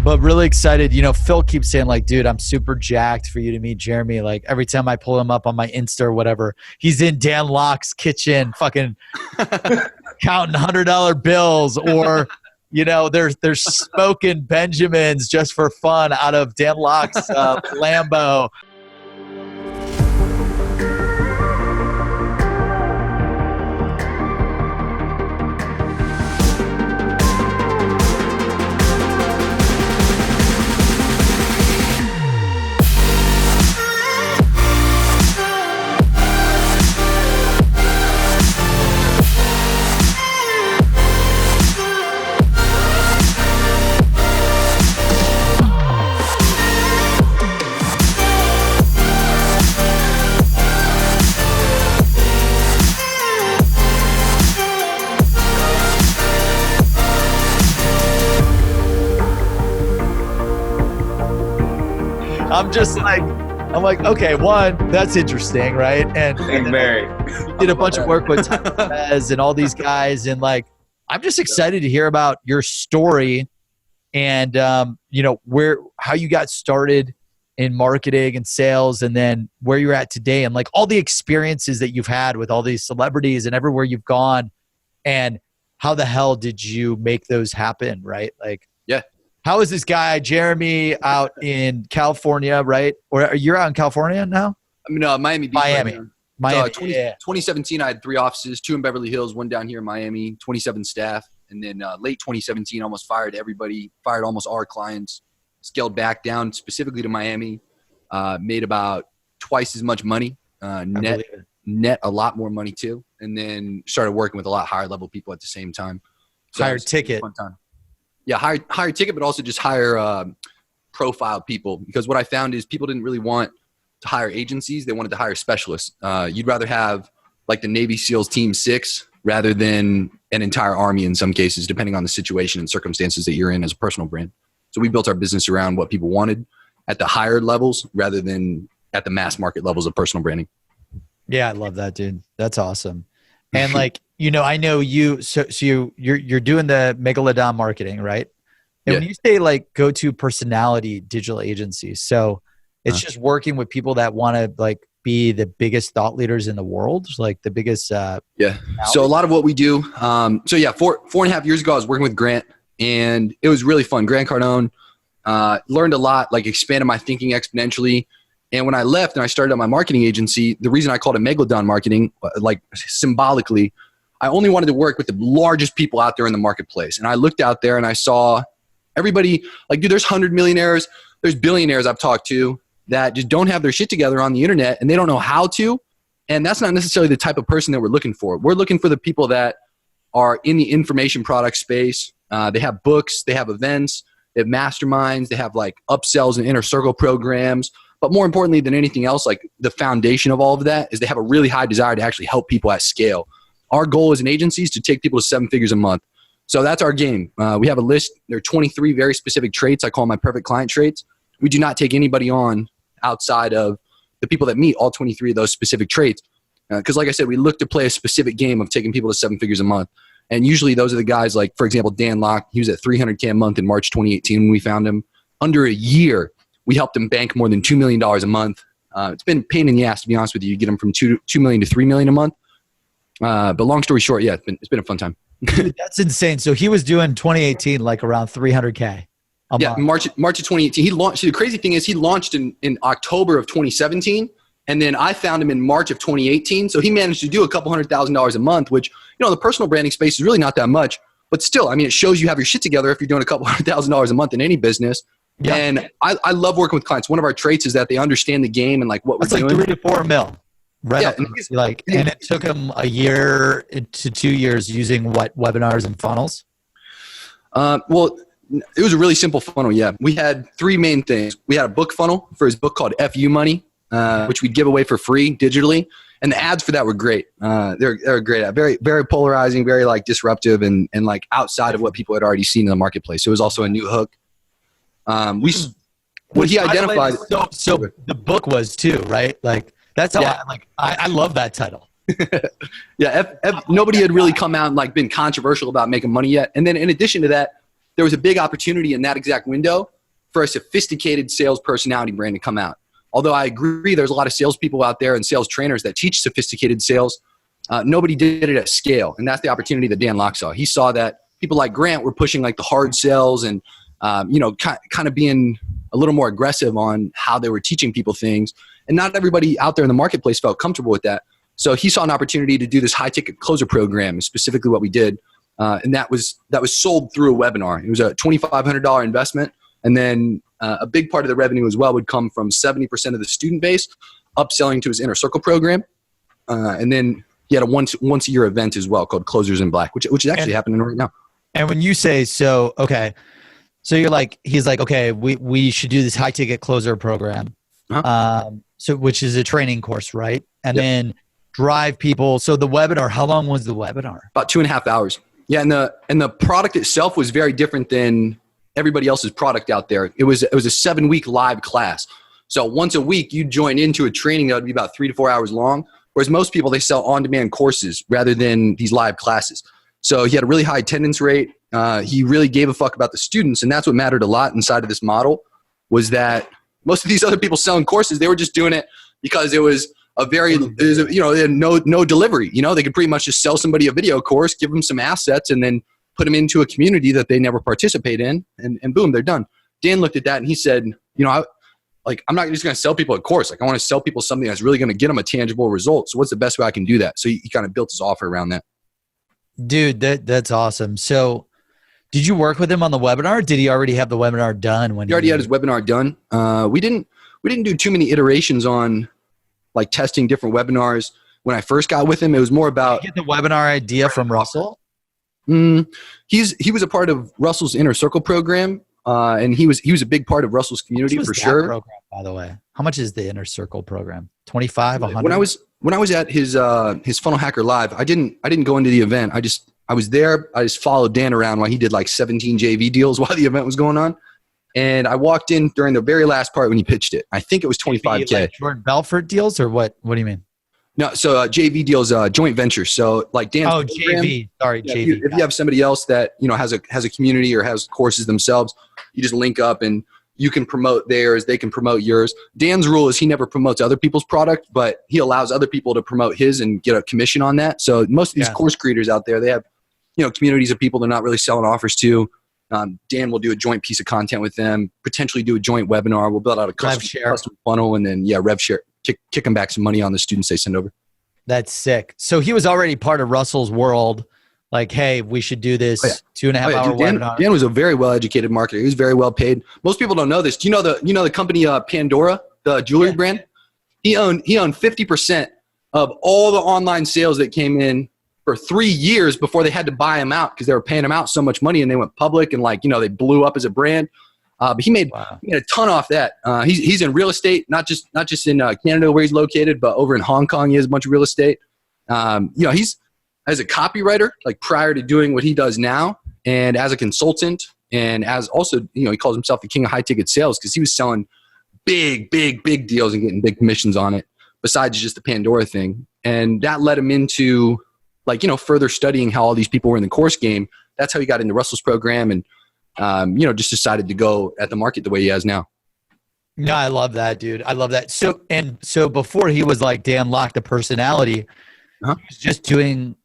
But really excited. You know, Phil keeps saying like, dude, I'm super jacked for you to meet Jeremy. Like every time I pull him up on my Insta or whatever, he's in Dan Locke's kitchen fucking counting $100 bills, or, you know, there's smoking Benjamins just for fun out of Dan Locke's Lambo. I'm like, okay, one, that's interesting, right? And Mary did a bunch of work with Digitize and all these guys, and like, I'm just excited to hear about your story and you know, how you got started in marketing and sales, and then where you're at today, and like all the experiences that you've had with all these celebrities and everywhere you've gone, and how the hell did you make those happen, right? Like, yeah. How is this guy, Jeremy, out in California, right? Or you're out in California now? I mean, Miami Beach. Miami. Miami. 2017, I had 3 offices, 2 in Beverly Hills, 1 down here in Miami, 27 staff. And then late 2017, almost fired everybody, fired almost all our clients, scaled back down specifically to Miami, made about twice as much money, net a lot more money too. And then started working with a lot higher level people at the same time. So higher ticket. Fun time. Yeah, higher ticket, but also just higher profile people. Because what I found is people didn't really want to hire agencies. They wanted to hire specialists. You'd rather have like the Navy SEALs Team 6 rather than an entire army in some cases, depending on the situation and circumstances that you're in as a personal brand. So we built our business around what people wanted at the higher levels rather than at the mass market levels of personal branding. Yeah, I love that, dude. That's awesome. And like, you know, I know you, so you're doing the Megalodon Marketing, right? And when you say like go-to personality digital agency, so it's just working with people that want to like be the biggest thought leaders in the world, like the biggest. Yeah. So a lot of what we do. So yeah, 4.5 years ago, I was working with Grant, and it was really fun. Grant Cardone, learned a lot, like expanded my thinking exponentially. And when I left and I started up my marketing agency, the reason I called it Megalodon Marketing, like symbolically, I only wanted to work with the largest people out there in the marketplace. And I looked out there and I saw everybody, like, dude, there's 100 millionaires, there's billionaires I've talked to that just don't have their shit together on the internet, and they don't know how to. And that's not necessarily the type of person that we're looking for. We're looking for the people that are in the information product space. They have books, they have events, they have masterminds, they have like upsells and inner circle programs. But more importantly than anything else, like the foundation of all of that is they have a really high desire to actually help people at scale. Our goal as an agency is to take people to 7 figures a month. So that's our game. We have a list. There are 23 very specific traits. I call my perfect client traits. We do not take anybody on outside of the people that meet all 23 of those specific traits. Because like I said, we look to play a specific game of taking people to 7 figures a month. And usually those are the guys like, for example, Dan Locke. He was at $300K a month in March 2018 when we found him. Under a year, we helped him bank more than $2 million a month. It's been a pain in the ass, to be honest with you. You get him from $2 million to $3 million a month. But long story short, yeah, it's been a fun time. Dude, that's insane. So he was doing 2018 like around 300K. Yeah, March of 2018. He launched. The crazy thing is he launched in October of 2017, and then I found him in March of 2018. So he managed to do a couple $100,000 a month, which, you know, the personal branding space is really not that much. But still, I mean, it shows you have your shit together if you're doing a couple $100,000 a month in any business. Yeah. And I love working with clients. One of our traits is that they understand the game and like what we're doing. That's like 3 to 4 mil. Right. Yeah, and it took him a year to 2 years using what, webinars and funnels? Well, it was a really simple funnel. Yeah. We had 3 main things. We had a book funnel for his book called FU Money, which we'd give away for free digitally. And the ads for that were great. They're great. Very, very polarizing, very like disruptive and like outside of what people had already seen in the marketplace. So it was also a new hook. What he identified. So the book was too, right? Like that's how I love that title. Yeah. Nobody had really come out and like been controversial about making money yet. And then in addition to that, there was a big opportunity in that exact window for a sophisticated sales personality brand to come out. Although I agree there's a lot of salespeople out there and sales trainers that teach sophisticated sales, nobody did it at scale. And that's the opportunity that Dan Locke saw. He saw that people like Grant were pushing like the hard sales and, kind of being a little more aggressive on how they were teaching people things. And not everybody out there in the marketplace felt comfortable with that. So he saw an opportunity to do this high ticket closer program, specifically what we did. And that was sold through a webinar. It was a $2,500 investment. And then a big part of the revenue as well would come from 70% of the student base upselling to his Inner Circle program. And then he had a once a year event as well called Closers in Black, which is actually happening right now. And when you say, so you're like, he's like, okay, we should do this high ticket closer program. So which is a training course, right? And then drive people. So the webinar, how long was the webinar? About 2.5 hours. Yeah. And the product itself was very different than everybody else's product out there. It was a 7-week live class. So once a week you join into a training that would be about 3 to 4 hours long. Whereas most people, they sell on-demand courses rather than these live classes. So he had a really high attendance rate. He really gave a fuck about the students. And that's what mattered a lot inside of this model, was that most of these other people selling courses, they were just doing it because it was no delivery. They could pretty much just sell somebody a video course, give them some assets, and then put them into a community that they never participate in, and boom, they're done. Dan looked at that and he said, I'm not just going to sell people a course. Like, I want to sell people something that's really going to get them a tangible result. So what's the best way I can do that? So he kind of built his offer around that. Dude, that's awesome. So did you work with him on the webinar? Or did he already have the webinar done? When he already had his webinar done. We didn't do too many iterations on like testing different webinars. When I first got with him, it was more about— Did you get the webinar idea from Russell? He was a part of Russell's Inner Circle program, and he was a big part of Russell's community for sure. Program, by the way, how much is the Inner Circle program? 25, 100? When I was at his Funnel Hacker Live, I didn't go into the event. I was there. I just followed Dan around while he did like 17 JV deals while the event was going on. And I walked in during the very last part when he pitched it. I think it was 25K. Like Jordan Belfort deals or what? What do you mean? No, so JV deals, joint ventures. So like Dan's program, JV. Sorry, JV. If you have somebody else that has a community or has courses themselves, you just link up and you can promote theirs. They can promote yours. Dan's rule is he never promotes other people's product, but he allows other people to promote his and get a commission on that. So most of these course creators out there, they have communities of people they're not really selling offers to. Dan will do a joint piece of content with them, potentially do a joint webinar. We'll build out a custom funnel and then rev share. Kick them back some money on the students they send over. That's sick. So he was already part of Russell's world. Like, hey, we should do this 2.5 hour webinar. Dan was a very well-educated marketer. He was very well paid. Most people don't know this. Do you know the company Pandora, the jewelry brand? He owned 50% of all the online sales that came in for 3 years before they had to buy him out because they were paying him out so much money and they went public and they blew up as a brand. But he made a ton off that. He's in real estate, not just in Canada where he's located, but over in Hong Kong he has a bunch of real estate. He's as a copywriter, like prior to doing what he does now, and as a consultant, and as also he calls himself the king of high ticket sales because he was selling big deals and getting big commissions on it. Besides just the Pandora thing, and that led him into further studying how all these people were in the course game. That's how he got into Russell's program and. Just decided to go at the market the way he has now. No, I love that, dude. I love that. So before he was like Dan Locke, the personality, he was doing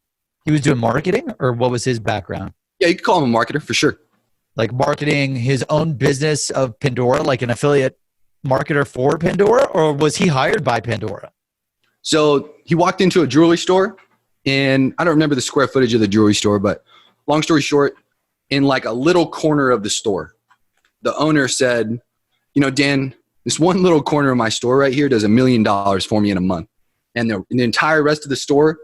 marketing, or what was his background? Yeah, you could call him a marketer for sure. Like marketing his own business of Pandora, like an affiliate marketer for Pandora, or was he hired by Pandora? So he walked into a jewelry store, and I don't remember the square footage of the jewelry store, but long story short, in like a little corner of the store, the owner said, Dan, this one little corner of my store right here does $1 million for me in a month. And the entire rest of the store,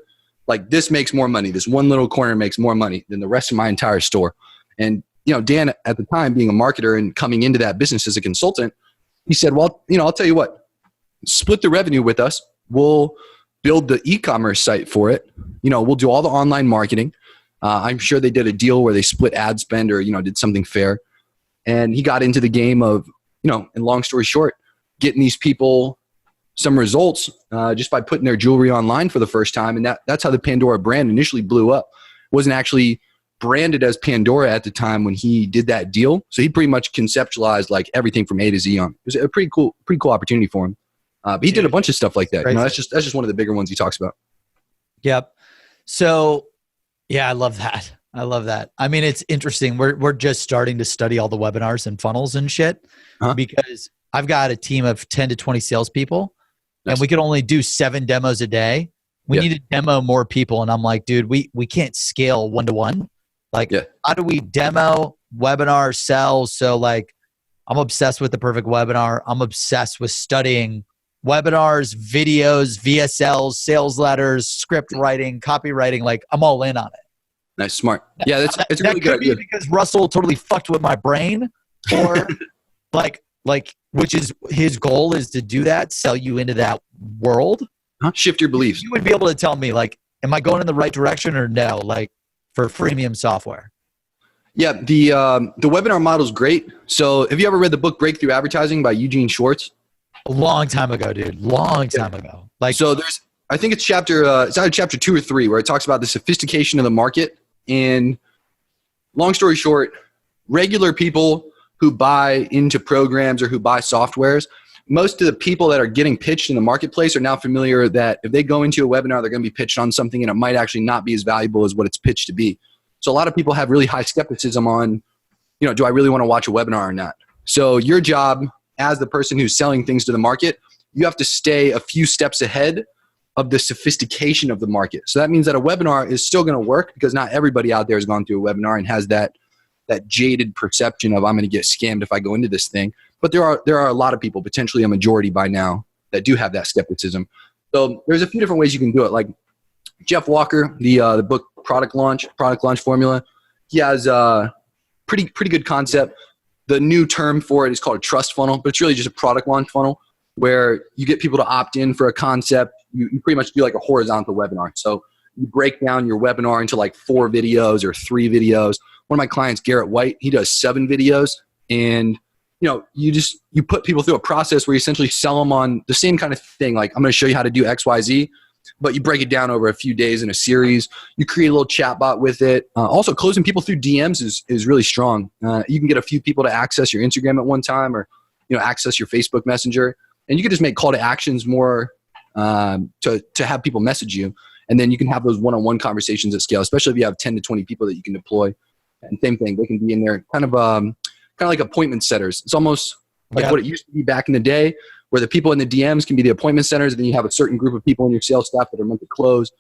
like this makes more money. This one little corner makes more money than the rest of my entire store. And, Dan at the time being a marketer and coming into that business as a consultant, he said, well, I'll tell you what, split the revenue with us. We'll build the e-commerce site for it. We'll do all the online marketing. I'm sure they did a deal where they split ad spend or, did something fair. And he got into the game of, and long story short, getting these people some results just by putting their jewelry online for the first time. And that's how the Pandora brand initially blew up. It wasn't actually branded as Pandora at the time when he did that deal. So he pretty much conceptualized like everything from A to Z on. It was a pretty cool opportunity for him. But he did a bunch of stuff like that. You know, that's just one of the bigger ones he talks about. Yep. So yeah, I love that. I love that. I mean, it's interesting. We're just starting to study all the webinars and funnels and shit because I've got a team of 10 to 20 salespeople and we can only do 7 demos a day. We need to demo more people. And I'm like, dude, we can't scale one-to-one. Like, how do we demo, webinar, sell? So like, I'm obsessed with the perfect webinar. I'm obsessed with studying webinars, videos, VSLs, sales letters, script writing, copywriting. Like, I'm all in on it. Nice, smart. Yeah, it's a really good idea. That could be because Russell totally fucked with my brain, or like, which is his goal is to do that, sell you into that world. Shift your beliefs. You would be able to tell me, like, am I going in the right direction or no? Like, for freemium software. Yeah, the webinar model is great. So, have you ever read the book Breakthrough Advertising by Eugene Schwartz? A long time ago, dude. Long time ago. Like, so I think it's either chapter 2 or 3 where it talks about the sophistication of the market. And long story short, regular people who buy into programs or who buy softwares, most of the people that are getting pitched in the marketplace are now familiar that if they go into a webinar, they're going to be pitched on something and it might actually not be as valuable as what it's pitched to be. So a lot of people have really high skepticism on, you know, do I really want to watch a webinar or not? So your job as the person who's selling things to the market, you have to stay a few steps ahead of the sophistication of the market. So that means that a webinar is still going to work because not everybody out there has gone through a webinar and has that jaded perception of I'm going to get scammed if I go into this thing. But there are a lot of people, potentially a majority by now, that do have that skepticism. So there's a few different ways you can do it. Like Jeff Walker, the book Product Launch Formula, he has a pretty good concept. The new term for it is called a trust funnel, but it's really just a product launch funnel where you get people to opt in for a concept. You pretty much do like a horizontal webinar. So you break down your webinar into like 4 videos or 3 videos. One of my clients, Garrett White, he does 7 videos, and you know, you put people through a process where you essentially sell them on the same kind of thing. Like, I'm going to show you how to do X, Y, Z, but you break it down over a few days in a series. You create a little chat bot with it. Also, closing people through DMs is really strong. You can get a few people to access your Instagram at one time, or you know, access your Facebook Messenger, and you can just make call to actions more to have people message you, and then you can have those one-on-one conversations at scale. Especially if you have 10 to 20 people that you can deploy. And same thing, they can be in there, kind of like appointment setters. It's almost like what it used to be back in the day, where the people in the DMs can be the appointment centers, and then you have a certain group of people in your sales staff that are meant to close,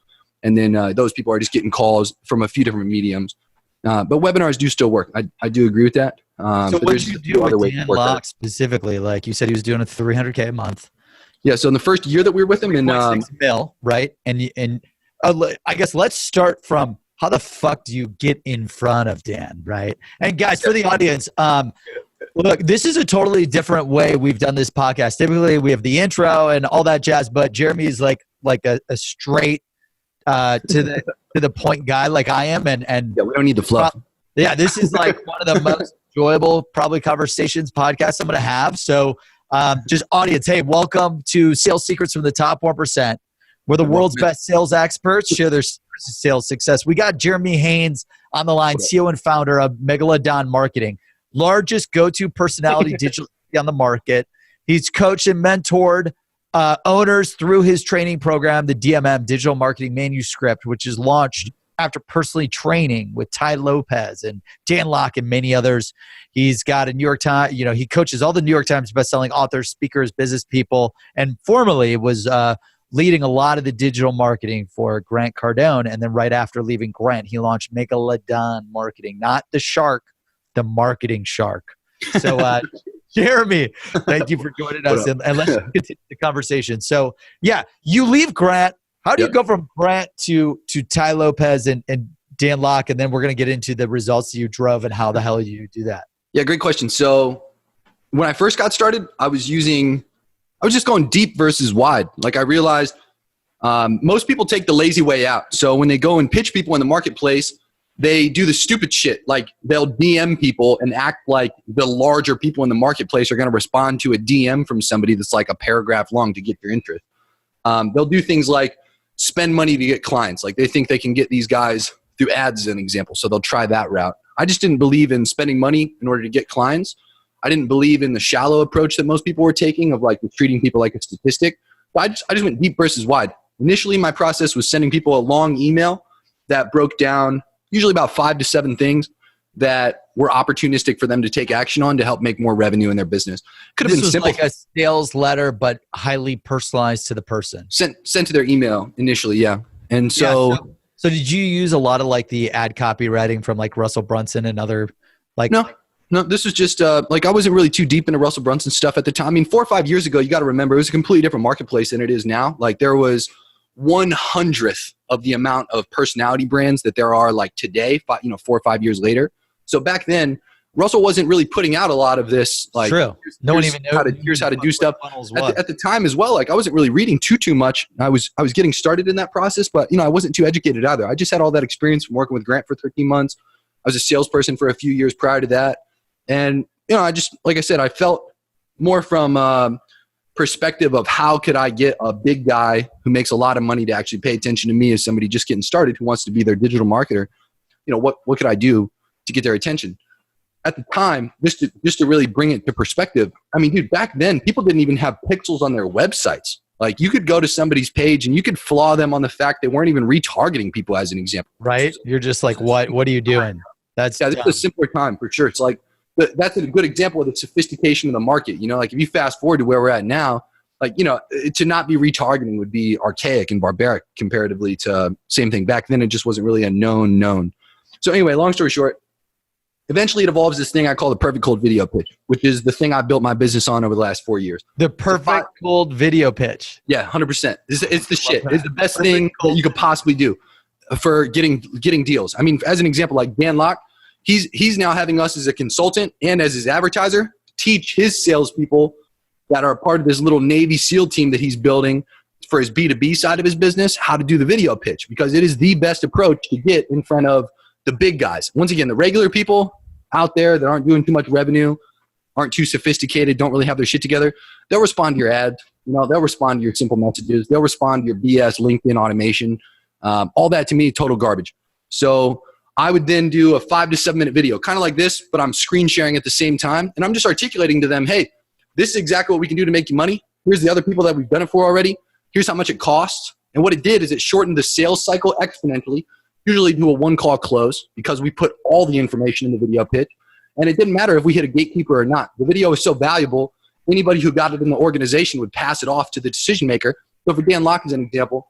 and then those people are just getting calls from a few different mediums. But webinars do still work. I do agree with that. So what did you do with Dan Locke specifically? Like you said, he was doing a $300K a month. Yeah. So in the first year that we were with him, in mil, right? And I guess let's start from how the fuck do you get in front of Dan, right? And guys, for the audience, look, this is a totally different way we've done this podcast. Typically, we have the intro and all that jazz, but Jeremy is like a straight to the point guy, like I am, and yeah, we don't need the fluff. Yeah, this is like one of the most enjoyable probably conversations podcasts I'm going to have. So, just audience, hey, welcome to Sales Secrets from the Top 1%. We're the world's best sales experts, share their secrets of sales success. We got Jeremy Haynes on the line, CEO and founder of Megalodon Marketing, largest go-to personality digital on the market. He's coached and mentored owners through his training program, the DMM, Digital Marketing Manuscript, which is launched after personally training with Ty Lopez and Dan Locke and many others. He's got a New York Times, he coaches all the New York Times bestselling authors, speakers, business people, and formerly was leading a lot of the digital marketing for Grant Cardone. And then right after leaving Grant, he launched Megalodon Marketing, not the shark, the marketing shark. So Jeremy, thank you for joining us, and let's continue the conversation. So yeah, you leave Grant. How do you go from Grant to Ty Lopez and Dan Locke? And then we're going to get into the results that you drove and how the hell you do that. Yeah, great question. So when I first got started, I was just going deep versus wide. Like I realized most people take the lazy way out. So when they go and pitch people in the marketplace, they do the stupid shit. Like they'll DM people and act like the larger people in the marketplace are going to respond to a DM from somebody that's like a paragraph long to get your interest. They'll do things like spend money to get clients. Like they think they can get these guys through ads as an example. So they'll try that route. I just didn't believe in spending money in order to get clients. I didn't believe in the shallow approach that most people were taking of like treating people like a statistic. But I just went deep versus wide. Initially, my process was sending people a long email that broke down usually about 5 to 7 things that were opportunistic for them to take action on to help make more revenue in their business. Could have been simple. Like a sales letter, but highly personalized to the person. Sent to their email initially, yeah. And so, so did you use a lot of like the ad copywriting from like Russell Brunson and other like? No, this was just like I wasn't really too deep into Russell Brunson stuff at the time. I mean, 4 or 5 years ago, you got to remember, it was a completely different marketplace than it is now. Like there was 1/100th of the amount of personality brands that there are like today, 4 or 5 years later. So back then, Russell wasn't really putting out a lot of this. Like, true. No one even knew. Here's how to do stuff. At the time as well, like I wasn't really reading too much. I was getting started in that process, but I wasn't too educated either. I just had all that experience from working with Grant for 13 months. I was a salesperson for a few years prior to that. And, I just, like I said, I felt more from perspective of how could I get a big guy who makes a lot of money to actually pay attention to me as somebody just getting started who wants to be their digital marketer. What could I do to get their attention? At the time, just to really bring it to perspective, I mean, dude, back then, people didn't even have pixels on their websites. Like you could go to somebody's page and you could flaw them on the fact they weren't even retargeting people as an example. Right? You're just like, what are you doing? That's this is a simpler time for sure. It's like, that's a good example of the sophistication of the market. Like if you fast forward to where we're at now, like, to not be retargeting would be archaic and barbaric comparatively to same thing. Back then, it just wasn't really a known. So anyway, long story short, eventually it evolves this thing I call the perfect cold video pitch, which is the thing I built my business on over the last 4 years. The perfect cold video pitch. Yeah, 100%. It's the shit. It's the best thing that you could possibly do for getting deals. I mean, as an example, like Dan Locke, he's now having us as a consultant and as his advertiser teach his salespeople that are part of this little Navy SEAL team that he's building for his B2B side of his business how to do the video pitch, because it is the best approach to get in front of the big guys. Once again, the regular people out there that aren't doing too much revenue, aren't too sophisticated, don't really have their shit together, they'll respond to your ads. They'll respond to your simple messages. They'll respond to your BS LinkedIn automation. All that to me, total garbage. So I would then do a 5 to 7 minute video, kind of like this, but I'm screen sharing at the same time. And I'm just articulating to them, hey, this is exactly what we can do to make you money. Here's the other people that we've done it for already. Here's how much it costs. And what it did is it shortened the sales cycle exponentially. Usually do a 1-call close because we put all the information in the video pitch. And it didn't matter if we hit a gatekeeper or not. The video is so valuable, anybody who got it in the organization would pass it off to the decision maker. So for Dan Locke as an example,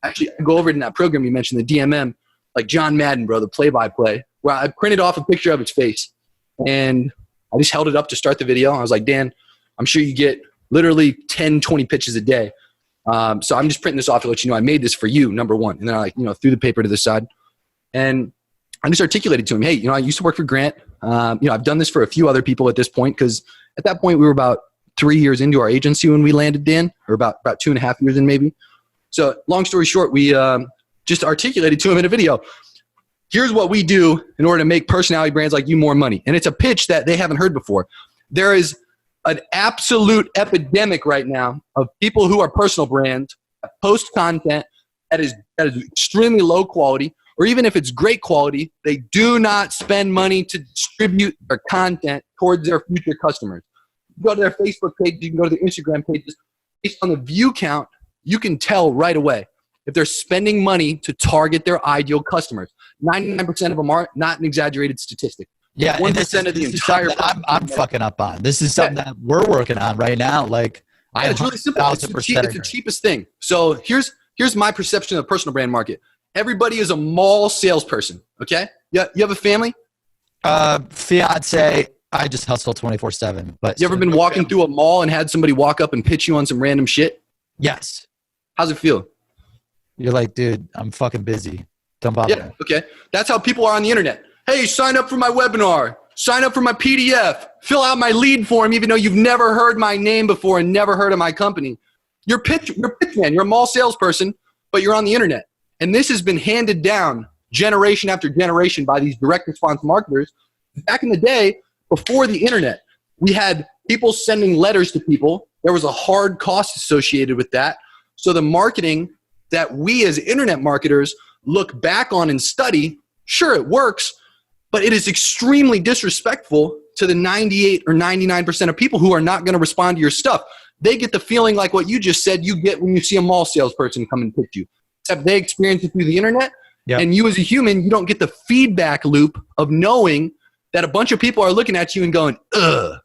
actually I go over it in that program you mentioned, the DMM, like John Madden, bro, the play-by-play, where I printed off a picture of his face. And I just held it up to start the video. I was like, Dan, I'm sure you get literally 10, 20 pitches a day. So I'm just printing this off to let you know I made this for you, number one. And then I threw the paper to the side. And I just articulated to him, hey, I used to work for Grant. I've done this for a few other people at this point, because at that point we were about 3 years into our agency when we landed, Dan, or about 2.5 years in maybe. So long story short, we just articulated to him in a video, here's what we do in order to make personality brands like you more money. And it's a pitch that they haven't heard before. There is an absolute epidemic right now of people who are personal brands that post content that is extremely low quality, or even if it's great quality, they do not spend money to distribute their content towards their future customers. You go to their Facebook page, you can go to their Instagram pages. Based on the view count, you can tell right away if they're spending money to target their ideal customers. 99% of them are, not an exaggerated statistic. Yeah, 1% of the entire. I'm fucking up on. This is something that we're working on right now. Like, it's really simple. It's the cheapest thing. So here's my perception of the personal brand market. Everybody is a mall salesperson. Okay. Yeah. You have a family? Fiance. I just hustle 24/7. But you ever been walking through a mall and had somebody walk up and pitch you on some random shit? Yes. How's it feel? You're like, dude, I'm fucking busy. Don't bother me. Okay. That's how people are on the internet. Hey, sign up for my webinar. Sign up for my PDF. Fill out my lead form, even though you've never heard my name before and never heard of my company. You're pitch man. You're a mall salesperson, but you're on the internet. And this has been handed down generation after generation by these direct response marketers. Back in the day, before the internet, we had people sending letters to people. There was a hard cost associated with that. So the marketing that we as internet marketers look back on and study Sure, it works, but it is extremely disrespectful to the 98 or 99% of people who are not going to respond to your stuff. They get the feeling like what you just said you get when you see a mall salesperson come and pitch you, except they experience it through the internet. Yep. And you as a human, you don't get the feedback loop of knowing that a bunch of people are looking at you and going, ugh,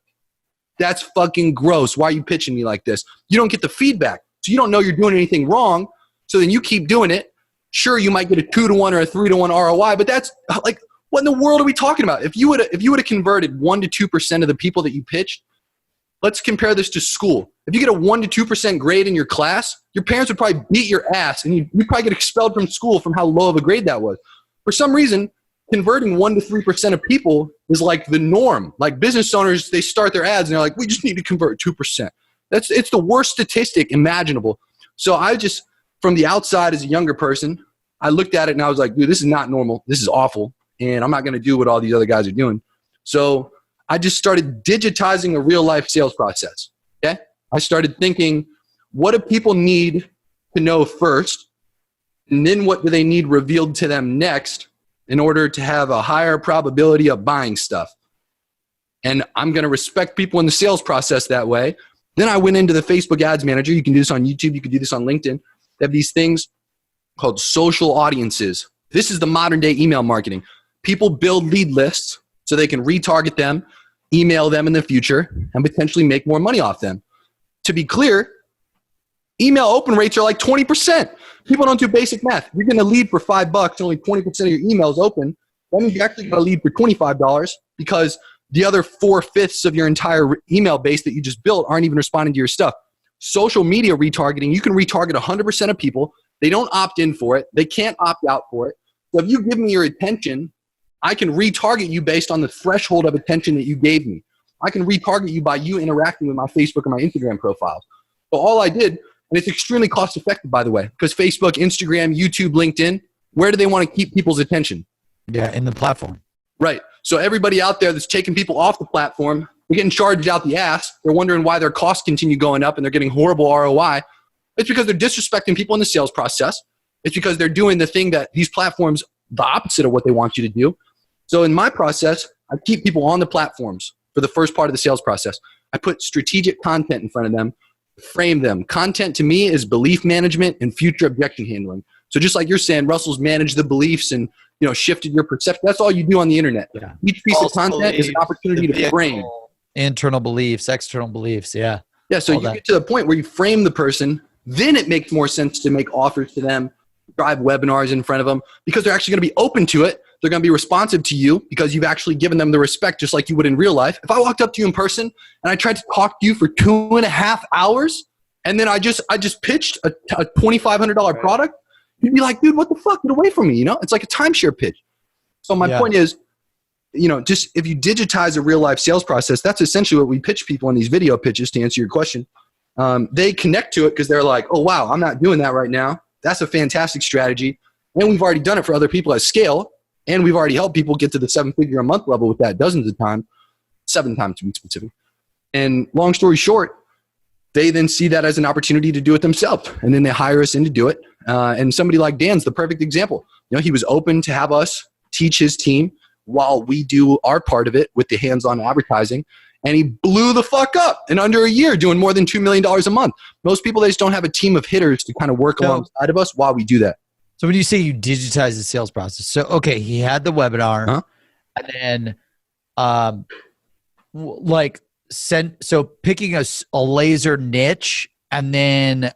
that's fucking gross. Why are you pitching me like this? You don't get the feedback. So you don't know you're doing anything wrong. So then you keep doing it. Sure, you might get a 2-to-1 or a 3-to-1 ROI, but that's like, what in the world are we talking about? If you would have converted 1 to 2% of the people that you pitched, let's compare this to school. If you get a 1 to 2% grade in your class, your parents would probably beat your ass and you'd probably get expelled from school from how low of a grade that was. For some reason, converting 1 to 3% of people is like the norm. Like business owners, they start their ads and they're like, we just need to convert 2%. It's the worst statistic imaginable. So I just, from the outside as a younger person, I looked at it and I was like, dude, this is not normal. This is awful. And I'm not going to do what all these other guys are doing. So I just started digitizing a real life sales process. Okay. I started thinking, what do people need to know first? And then what do they need revealed to them next in order to have a higher probability of buying stuff? And I'm going to respect people in the sales process that way. Then I went into the Facebook Ads Manager. You can do this on YouTube. You can do this on LinkedIn. They have these things called social audiences. This is the modern day email marketing. People build lead lists so they can retarget them, email them in the future, and potentially make more money off them. To be clear, email open rates are like 20%. People don't do basic math. You're getting a lead for $5, only 20% of your emails open. That means you actually got a lead for $25 because the other 4/5 of your entire email base that you just built aren't even responding to your stuff. Social media retargeting, you can retarget 100% of people. They don't opt in for it. They can't opt out for it. So if you give me your attention, I can retarget you based on the threshold of attention that you gave me. I can retarget you by you interacting with my Facebook or my Instagram profiles. So all I did, and it's extremely cost effective, by the way, because Facebook, Instagram, YouTube, LinkedIn, where do they want to keep people's attention? Yeah, in the platform. Right. So everybody out there that's taking people off the platform, they're getting charged out the ass. They're wondering why their costs continue going up and they're getting horrible ROI. It's because they're disrespecting people in the sales process. It's because they're doing the thing that these platforms, the opposite of what they want you to do. So in my process, I keep people on the platforms for the first part of the sales process. I put strategic content in front of them, frame them. Content to me is belief management and future objection handling. So just like you're saying, Russell's managed the beliefs and shifted your perception. That's all you do on the internet. Yeah. Each piece of content is an opportunity to frame. Internal beliefs, external beliefs, yeah. Yeah, so you get to the point where you frame the person, then it makes more sense to make offers to them, drive webinars in front of them, because they're actually going to be open to it. They're going to be responsive to you because you've actually given them the respect just like you would in real life. If I walked up to you in person and I tried to talk to you for 2.5 hours and then I just pitched a $2,500 product, you'd be like, dude, what the fuck? Get away from me, It's like a timeshare pitch. So my point is, just if you digitize a real life sales process, that's essentially what we pitch people in these video pitches, to answer your question. They connect to it because they're like, oh, wow, I'm not doing that right now. That's a fantastic strategy. And we've already done it for other people at scale. And we've already helped people get to the 7-figure a month level with that dozens of times, 7 times to be specific. And long story short, they then see that as an opportunity to do it themselves. And then they hire us in to do it. And somebody like Dan's the perfect example. He was open to have us teach his team while we do our part of it with the hands-on advertising. And he blew the fuck up in under a year, doing more than $2 million a month. Most people, they just don't have a team of hitters to kind of work alongside of us while we do that. So when you say you digitize the sales process, so okay, he had the webinar, and then so picking a laser niche and then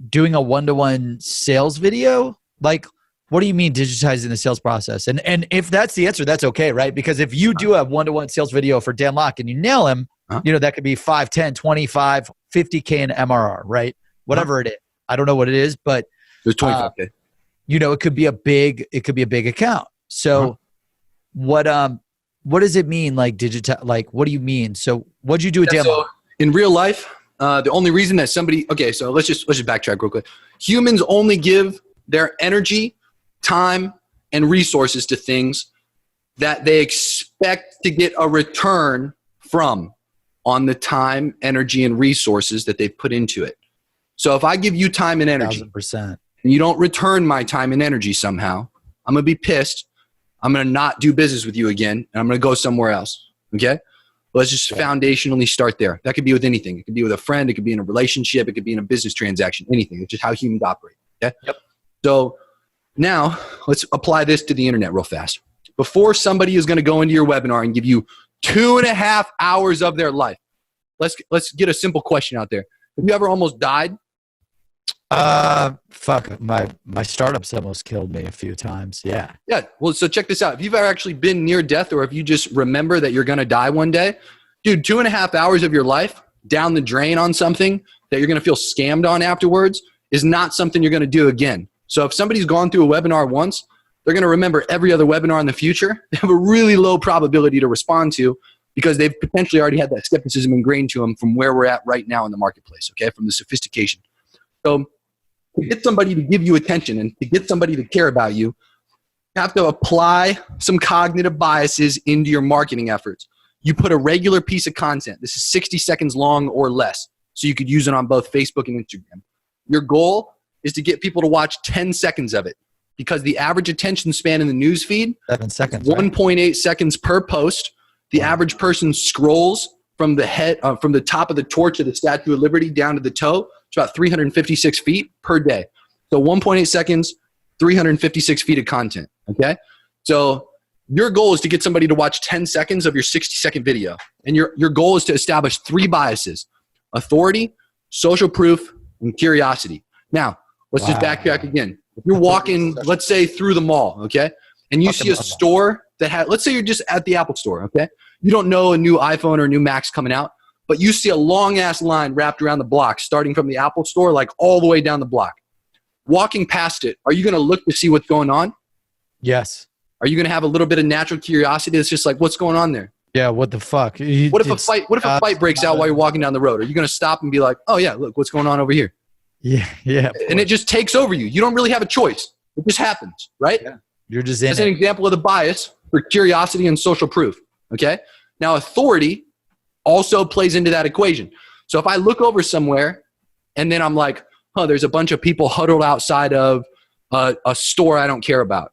doing a one-to-one sales video, like what do you mean digitizing the sales process? And if that's the answer, that's okay, right? Because if you do a one-to-one sales video for Dan Locke and you nail him, that could be 5, 10, 25, 50K in MRR, right? Whatever it is. I don't know what it is, but there's 25K. It could be a big account. So what does it mean? Like what do you mean? So what'd you do with Dan Locke? In real life, the only reason that so let's just backtrack real quick. Humans only give their energy, time, and resources to things that they expect to get a return from on the time, energy, and resources that they've put into it. So if I give you time and energy, 1,000%. and you don't return my time and energy somehow, I'm going to be pissed. I'm going to not do business with you again, and I'm going to go somewhere else. Okay? Let's just foundationally start there. That could be with anything. It could be with a friend. It could be in a relationship. It could be in a business transaction, anything. It's just how humans operate. Okay? Yep. So now let's apply this to the internet real fast. Before somebody is going to go into your webinar and give you 2.5 hours of their life, let's get a simple question out there. Have you ever almost died? Fuck, my startups almost killed me a few times. Yeah. Yeah. Well, so check this out. If you've ever actually been near death, or if you just remember that you're going to die one day, dude, 2.5 hours of your life down the drain on something that you're going to feel scammed on afterwards is not something you're going to do again. So if somebody's gone through a webinar once, they're going to remember every other webinar in the future. They have a really low probability to respond to, because they've potentially already had that skepticism ingrained to them from where we're at right now in the marketplace, okay, from the sophistication. So to get somebody to give you attention and to get somebody to care about you, you have to apply some cognitive biases into your marketing efforts. You put a regular piece of content. This is 60 seconds long or less, so you could use it on both Facebook and Instagram. Your goal is to get people to watch 10 seconds of it, because the average attention span in the news feed 7 seconds, 1.8 seconds per post. The average person scrolls from the top of the torch of the Statue of Liberty down to the toe. It's about 356 feet per day. So 1.8 seconds, 356 feet of content, okay? So your goal is to get somebody to watch 10 seconds of your 60-second video. And your goal is to establish 3 biases: authority, social proof, and curiosity. Now, let's just backtrack again. If you're walking, let's say, through the mall, okay? And you see a store that had, let's say you're just at the Apple store, okay? You don't know a new iPhone or a new Mac's coming out, but you see a long-ass line wrapped around the block, starting from the Apple store, like all the way down the block. Walking past it, are you going to look to see what's going on? Yes. Are you going to have a little bit of natural curiosity that's just like, what's going on there? Yeah, what the fuck? What if a fight breaks out while you're walking down the road? Are you going to stop and be like, oh yeah, look, what's going on over here? Yeah, yeah. And it just takes over you. You don't really have a choice. It just happens, right? Yeah. You're just in That's an example of the bias for curiosity and social proof, okay? Now, authority also plays into that equation. So if I look over somewhere and then I'm like, oh, there's a bunch of people huddled outside of a store I don't care about.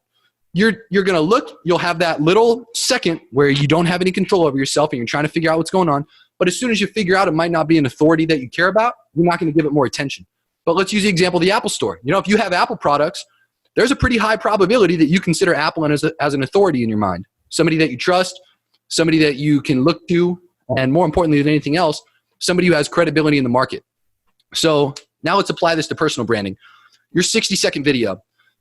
You're going to look, you'll have that little second where you don't have any control over yourself and you're trying to figure out what's going on. But as soon as you figure out it might not be an authority that you care about, you're not going to give it more attention. But let's use the example of the Apple store. You know, if you have Apple products, there's a pretty high probability that you consider Apple as an authority in your mind. Somebody that you trust, somebody that you can look to, and more importantly than anything else, somebody who has credibility in the market. So now let's apply this to personal branding. Your 60-second video,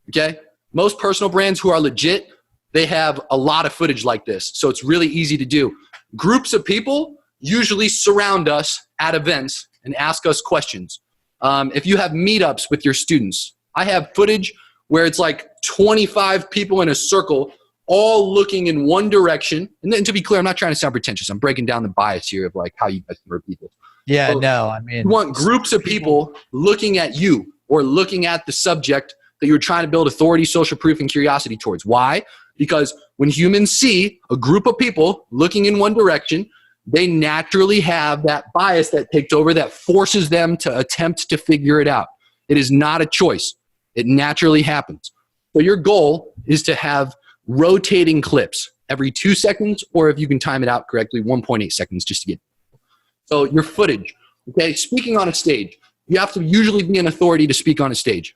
okay? Most personal brands who are legit, they have a lot of footage like this. So it's really easy to do. Groups of people usually surround us at events and ask us questions. If you have meetups with your students, I have footage where it's like 25 people in a circle all looking in one direction. And then to be clear, I'm not trying to sound pretentious. I'm breaking down the bias here of like how you guys convert people. Yeah, So no, I mean, you want groups of people looking at you or looking at the subject that you're trying to build authority, social proof, and curiosity towards. Why? Because when humans see a group of people looking in one direction, they naturally have that bias that takes over that forces them to attempt to figure it out. It is not a choice. It naturally happens. So your goal is to have rotating clips every 2 seconds, or if you can time it out correctly, 1.8 seconds just to get. So your footage, okay, speaking on a stage, you have to usually be an authority to speak on a stage.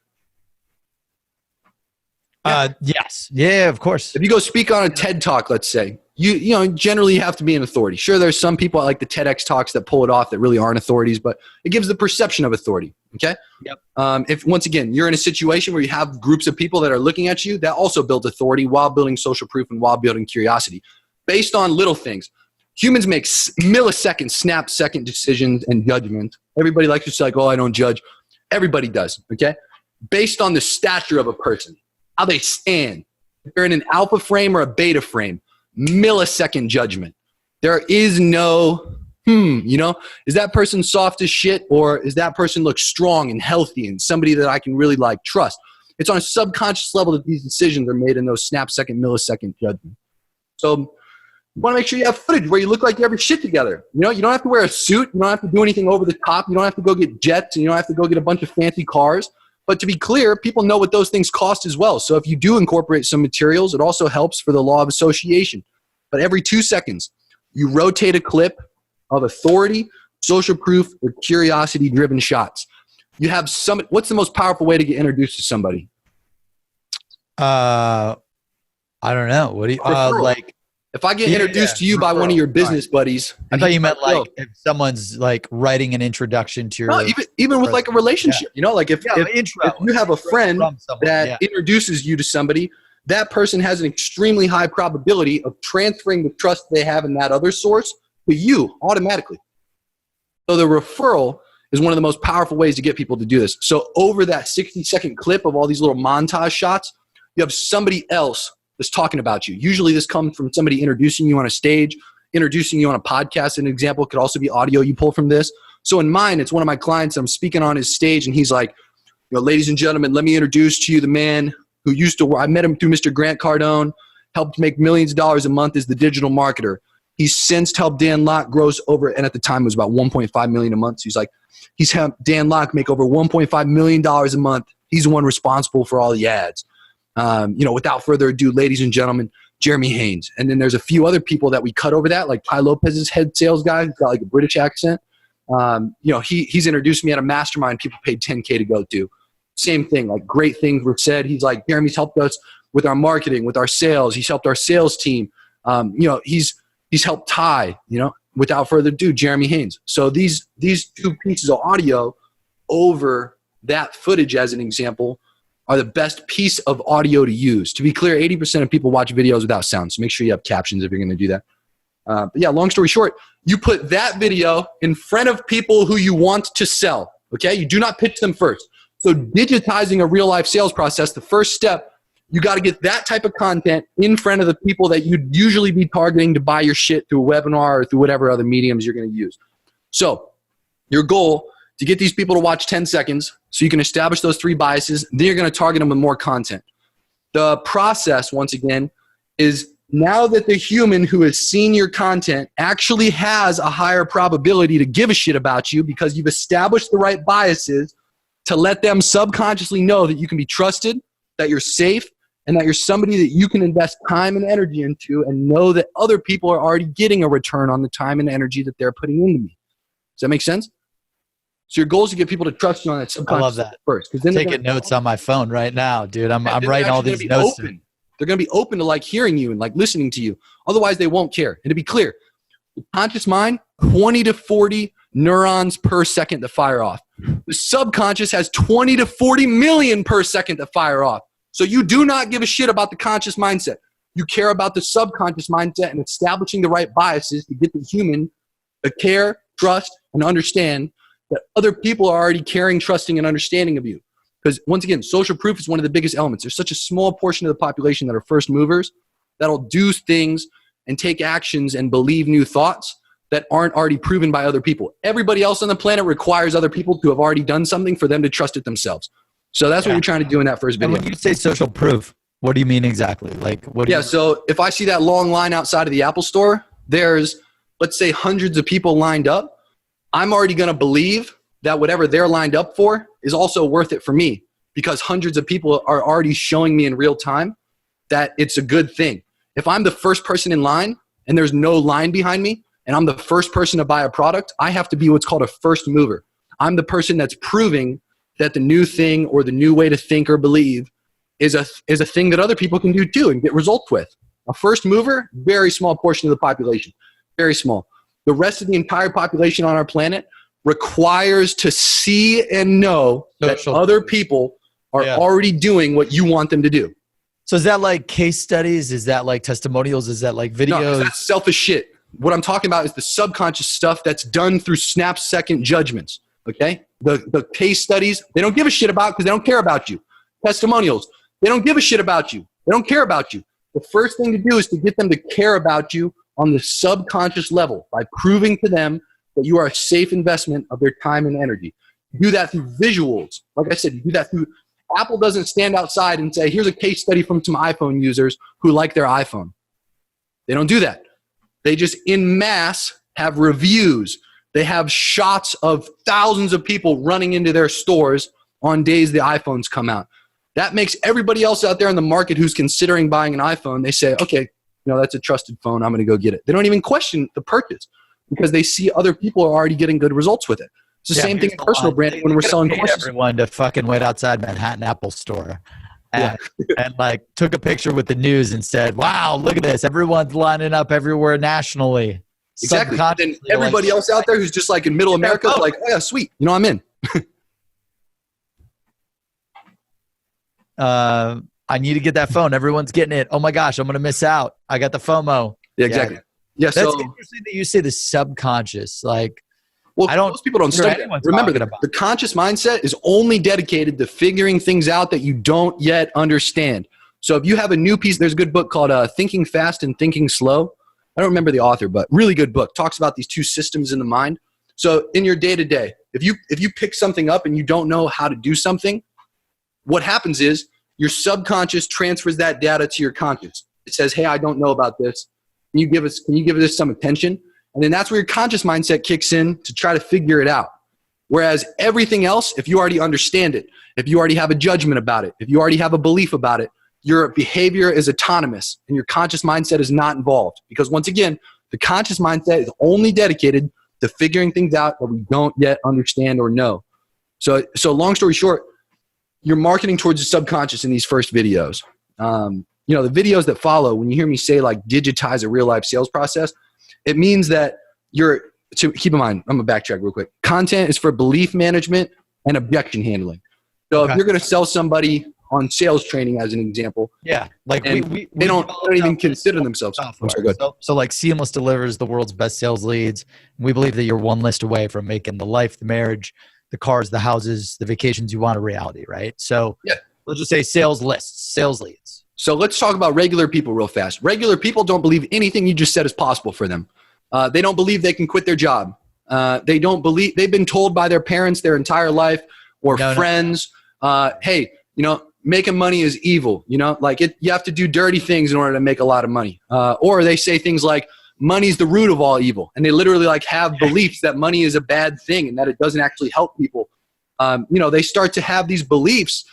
yes. Yeah, of course. If you go speak on a TED Talk, let's say, you know, generally you have to be an authority. Sure, there's some people like the TEDx talks that pull it off that really aren't authorities, but it gives the perception of authority, okay? Yep. If, once again, you're in a situation where you have groups of people that are looking at you, that also builds authority while building social proof and while building curiosity. Based on little things. Humans make millisecond, snap-second decisions and judgment. Everybody likes to say, like, oh, I don't judge. Everybody does, okay? Based on the stature of a person, how they stand. If they're in an alpha frame or a beta frame, millisecond judgment. There is no, you know, is that person soft as shit, or is that person look strong and healthy and somebody that I can really like trust? It's on a subconscious level that these decisions are made in those snap-second, millisecond judgment. So you want to make sure you have footage where you look like you have your shit together. You know, you don't have to wear a suit. You don't have to do anything over the top. You don't have to go get jets, and you don't have to go get a bunch of fancy cars. But to be clear, people know what those things cost as well. So if you do incorporate some materials, it also helps for the law of association. But every 2 seconds, you rotate a clip of authority, social proof, or curiosity-driven shots. You have some. What's the most powerful way to get introduced to somebody? I don't know. What do you like? If I get introduced to you by one of your business buddies, I thought you meant like if someone's like writing an introduction to your. No, even with like a relationship, you know, like if you have a friend that introduces you to somebody, that person has an extremely high probability of transferring the trust they have in that other source to you automatically. So the referral is one of the most powerful ways to get people to do this. So over that 60-second clip of all these little montage shots, you have somebody else that's talking about you. Usually this comes from somebody introducing you on a stage, introducing you on a podcast. An example could also be audio you pull from this. So in mine, it's one of my clients. I'm speaking on his stage and he's like, you know, ladies and gentlemen, let me introduce to you the man who used to work. I met him through Mr. Grant Cardone, helped make millions of dollars a month as the digital marketer. He's since helped Dan Locke gross over, and at the time it was about 1.5 million a month. So he's like, he's helped Dan Locke make over $1.5 million a month. He's the one responsible for all the ads. You know, without further ado, ladies and gentlemen, Jeremy Haynes. And then there's a few other people that we cut over that, like Ty Lopez's head sales guy who's got like a British accent. You know, he's introduced me at a mastermind people paid $10K to go to. Same thing, like great things were said. He's like, Jeremy's helped us with our marketing, with our sales. He's helped our sales team. You know, he's helped Ty, you know, without further ado, Jeremy Haynes. So these two pieces of audio over that footage, as an example, are the best piece of audio to use. To be clear, 80% of people watch videos without sound, so make sure you have captions if you're going to do that. But yeah, long story short, you put that video in front of people who you want to sell, okay? You do not pitch them first. So digitizing a real-life sales process, the first step, you got to get that type of content in front of the people that you'd usually be targeting to buy your shit through a webinar or through whatever other mediums you're going to use. So your goal to get these people to watch 10 seconds so you can establish those 3 biases, then you're going to target them with more content. The process, once again, is now that the human who has seen your content actually has a higher probability to give a shit about you because you've established the right biases to let them subconsciously know that you can be trusted, that you're safe, and that you're somebody that you can invest time and energy into and know that other people are already getting a return on the time and energy that they're putting into me. Does that make sense? So your goal is to get people to trust you on that subconscious first. Because then taking notes on my phone right now, dude. I'm writing all these notes. They're going to be open to like hearing you and like listening to you. Otherwise, they won't care. And to be clear, the conscious mind, 20 to 40 neurons per second to fire off. The subconscious has 20 to 40 million per second to fire off. So you do not give a shit about the conscious mindset. You care about the subconscious mindset and establishing the right biases to get the human to care, trust, and understand that other people are already caring, trusting, and understanding of you. Because once again, social proof is one of the biggest elements. There's such a small portion of the population that are first movers that'll do things and take actions and believe new thoughts that aren't already proven by other people. Everybody else on the planet requires other people to have already done something for them to trust it themselves. So that's what you're trying to do in that first video. And when you say social proof, what do you mean exactly? Like, what? So if I see that long line outside of the Apple store, there's, let's say, hundreds of people lined up. I'm already going to believe that whatever they're lined up for is also worth it for me because hundreds of people are already showing me in real time that it's a good thing. If I'm the first person in line and there's no line behind me and I'm the first person to buy a product, I have to be what's called a first mover. I'm the person that's proving that the new thing or the new way to think or believe is a thing that other people can do too and get results with. A first mover, very small portion of the population, very small. The rest of the entire population on our planet requires to see and know that other people are already doing what you want them to do. So is that like case studies? Is that like testimonials? Is that like videos? No, that's selfish shit. What I'm talking about is the subconscious stuff that's done through snap-second judgments, okay? The case studies, they don't give a shit about because they don't care about you. Testimonials, they don't give a shit about you. They don't care about you. The first thing to do is to get them to care about you on the subconscious level by proving to them that you are a safe investment of their time and energy. You do that through visuals. Like I said, you do that through, Apple doesn't stand outside and say, here's a case study from some iPhone users who like their iPhone. They don't do that. They just en masse have reviews. They have shots of thousands of people running into their stores on days the iPhones come out. That makes everybody else out there in the market who's considering buying an iPhone, they say, okay, that's a trusted phone. I'm going to go get it. They don't even question the purchase because they see other people are already getting good results with it. It's the same thing in personal branding when we're selling courses. Everyone to fucking wait outside Manhattan Apple Store and like took a picture with the news and said, wow, look at this. Everyone's lining up everywhere nationally. Exactly. And everybody else out there who's just like in middle America is like, oh yeah, sweet. I'm in. I need to get that phone. Everyone's getting it. Oh my gosh, I'm going to miss out. I got the FOMO. Yeah, exactly. Yeah. That's interesting that you say the subconscious. Like, well, most people don't study that. Remember that the conscious mindset is only dedicated to figuring things out that you don't yet understand. So if you have a new piece, there's a good book called Thinking Fast and Thinking Slow. I don't remember the author, but really good book. Talks about these two systems in the mind. So in your day-to-day, if you pick something up and you don't know how to do something, what happens is your subconscious transfers that data to your conscious. It says, hey, I don't know about this. Can you give this some attention? And then that's where your conscious mindset kicks in to try to figure it out. Whereas everything else, if you already understand it, if you already have a judgment about it, if you already have a belief about it, your behavior is autonomous and your conscious mindset is not involved. Because once again, the conscious mindset is only dedicated to figuring things out that we don't yet understand or know. So long story short, you're marketing towards the subconscious in these first videos. The videos that follow, when you hear me say like digitize a real life sales process, it means that to keep in mind, I'm going to backtrack real quick. Content is for belief management and objection handling. So if you're going to sell somebody on sales training as an example. Yeah. Like we don't even consider themselves. So like Seamless delivers the world's best sales leads. We believe that you're one list away from making the life, the marriage, the cars, the houses, the vacations you want a reality, right? So let's just say sales lists, sales leads. So let's talk about regular people real fast. Regular people don't believe anything you just said is possible for them. They don't believe they can quit their job. They don't believe they've been told by their parents their entire life or friends, hey, making money is evil. You have to do dirty things in order to make a lot of money. Or they say things like money's the root of all evil. And they literally have beliefs that money is a bad thing and that it doesn't actually help people. They start to have these beliefs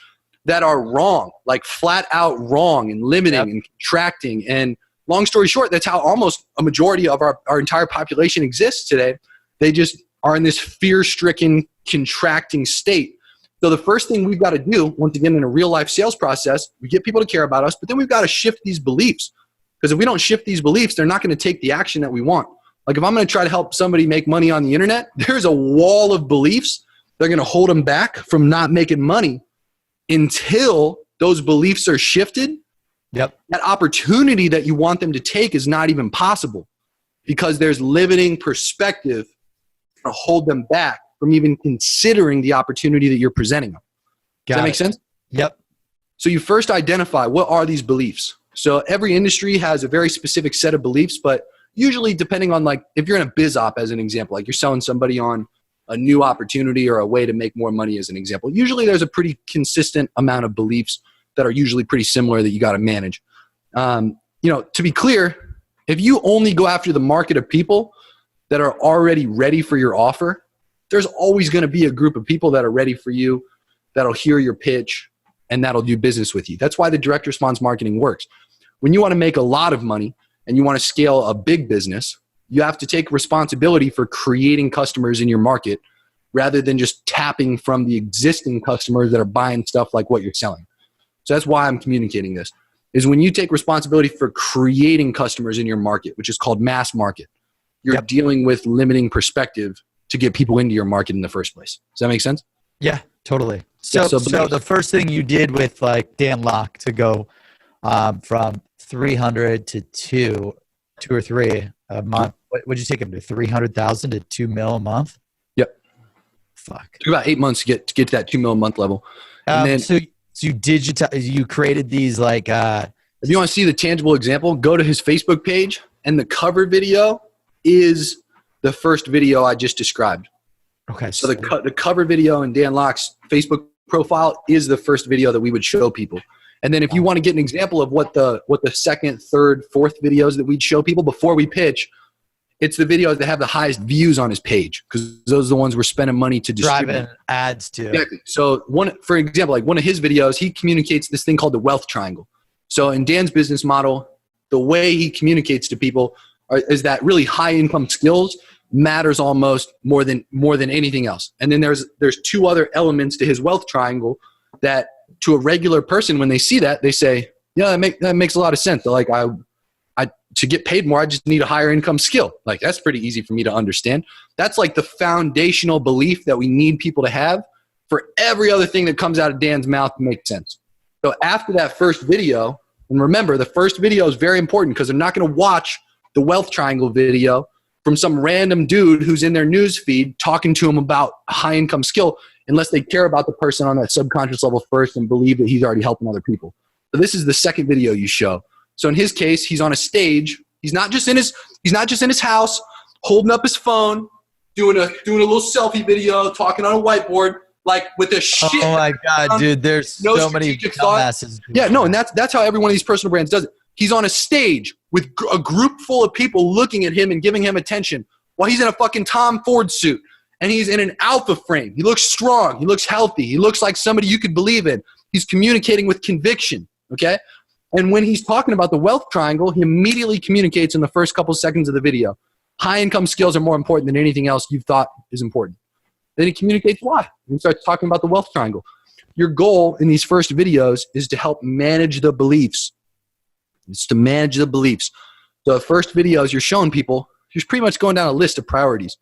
that are wrong, like flat out wrong and limiting and contracting. And long story short, that's how almost a majority of our entire population exists today. They just are in this fear-stricken, contracting state. So the first thing we've got to do, once again, in a real life sales process, we get people to care about us, but then we've got to shift these beliefs. Because if we don't shift these beliefs, they're not going to take the action that we want. Like if I'm going to try to help somebody make money on the internet, there's a wall of beliefs that are going to hold them back from not making money until those beliefs are shifted. That opportunity that you want them to take is not even possible because there's limiting perspective to hold them back from even considering the opportunity that you're presenting them. Does that make sense? Yep. So you first identify what are these beliefs. So every industry has a very specific set of beliefs, but usually depending on if you're in a biz op as an example, like you're selling somebody on a new opportunity or a way to make more money as an example, usually there's a pretty consistent amount of beliefs that are usually pretty similar that you got to manage. To be clear, if you only go after the market of people that are already ready for your offer, there's always going to be a group of people that are ready for you, that'll hear your pitch, and that'll do business with you. That's why the direct response marketing works. When you want to make a lot of money and you want to scale a big business, you have to take responsibility for creating customers in your market rather than just tapping from the existing customers that are buying stuff like what you're selling. So that's why I'm communicating this, is when you take responsibility for creating customers in your market, which is called mass market, you're dealing with limiting perspective to get people into your market in the first place. Does that make sense? Yeah, totally. So the first thing you did with Dan Locke to go from 300 to two or three a month, what would you take him to 300,000 to 2 mil a month? Yep. Fuck. Took about 8 months to get to that 2 mil a month level. And then, so you you created these if you want to see the tangible example, go to his Facebook page and the cover video is the first video I just described. Okay. So the cover video in Dan Locke's Facebook profile is the first video that we would show people. And then if you want to get an example of what the second, third, fourth videos that we'd show people before we pitch, it's the videos that have the highest views on his page, because those are the ones we're spending money to distribute. Driving ads to. Exactly. So for example, like one of his videos, he communicates this thing called the wealth triangle. So in Dan's business model, the way he communicates to people is that really high income skills matters almost more than anything else. And then there's two other elements to his wealth triangle that to a regular person, when they see that, they say, yeah, that makes a lot of sense. They're like, to get paid more, I just need a higher income skill. Like, that's pretty easy for me to understand. That's like the foundational belief that we need people to have for every other thing that comes out of Dan's mouth to make sense. So after that first video, and remember, the first video is very important because they're not going to watch the wealth triangle video from some random dude who's in their news feed talking to them about high income skill unless they care about the person on that subconscious level first and believe that he's already helping other people. So this is the second video you show. So in his case, he's on a stage. He's not just in his house holding up his phone, doing a little selfie video, talking on a whiteboard, like with a shit. Oh my God, dude, there's no so many dumbasses. Yeah, no, and that's how every one of these personal brands does it. He's on a stage with a group full of people looking at him and giving him attention while he's in a fucking Tom Ford suit and he's in an alpha frame. He looks strong. He looks healthy. He looks like somebody you could believe in. He's communicating with conviction, okay? And when he's talking about the wealth triangle, he immediately communicates in the first couple seconds of the video. High income skills are more important than anything else you've thought is important. Then he communicates why. And he starts talking about the wealth triangle. Your goal in these first videos is to help manage the beliefs. It's to manage the beliefs. So the first videos you're showing people, you're pretty much going down a list of priorities.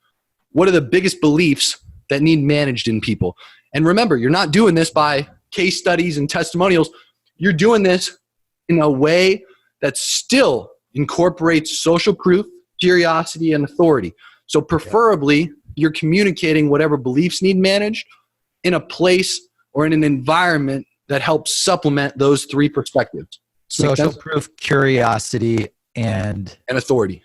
What are the biggest beliefs that need managed in people? And remember, you're not doing this by case studies and testimonials. You're doing this in a way that still incorporates social proof, curiosity, and authority. So preferably, you're communicating whatever beliefs need managed in a place or in an environment that helps supplement those three perspectives. Social proof, curiosity, and authority.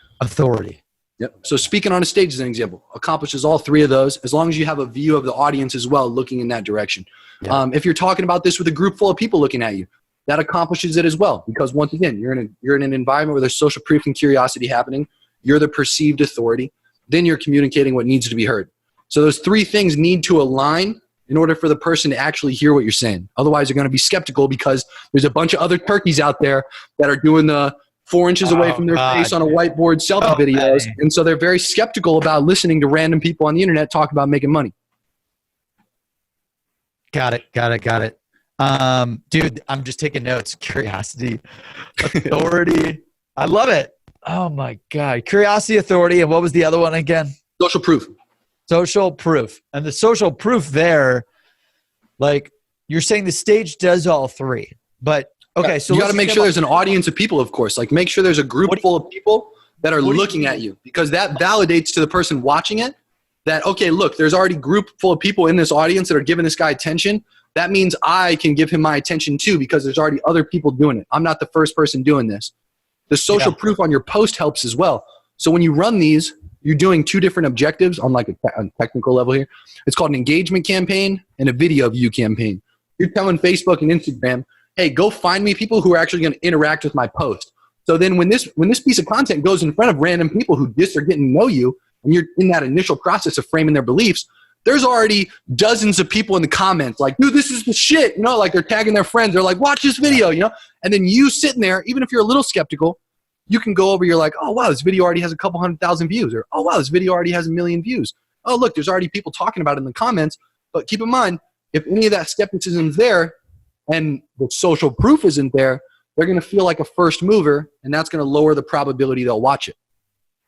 Yep. So speaking on a stage as an example accomplishes all three of those as long as you have a view of the audience as well looking in that direction. Yeah. If you're talking about this with a group full of people looking at you, that accomplishes it as well, because once again, you're in an environment where there's social proof and curiosity happening. You're the perceived authority. Then you're communicating what needs to be heard. So those three things need to align in order for the person to actually hear what you're saying. Otherwise, they're going to be skeptical because there's a bunch of other turkeys out there that are doing the 4 inches away from their face on a whiteboard selfie videos. And so they're very skeptical about listening to random people on the internet talk about making money. Got it. Dude, I'm just taking notes. Curiosity, authority. I love it. Oh my God. Curiosity, authority. And what was the other one again? Social proof. Social proof. And the social proof there, like you're saying the stage does all three, but okay. So you got to make sure there's an audience of people, of course, like make sure there's a group full of people that are looking at you, because that validates to the person watching it that, okay, look, there's already a group full of people in this audience that are giving this guy attention. That means I can give him my attention too, because there's already other people doing it. I'm not the first person doing this. The social proof on your post helps as well. So when you run these, you're doing two different objectives on like a technical level here. It's called an engagement campaign and a video view campaign. You're telling Facebook and Instagram, hey, go find me people who are actually going to interact with my post. So then when this piece of content goes in front of random people who just are getting to know you, and you're in that initial process of framing their beliefs, there's already dozens of people in the comments like, dude, this is the shit. You know, like they're tagging their friends. They're like, watch this video, you know? And then you sitting there, even if you're a little skeptical, you can go over, you're like, oh, wow, this video already has a couple 100,000 views. Or, oh, wow, this video already has 1 million views. Oh, look, there's already people talking about it in the comments. But keep in mind, if any of that skepticism is there and the social proof isn't there, they're going to feel like a first mover, and that's going to lower the probability they'll watch it.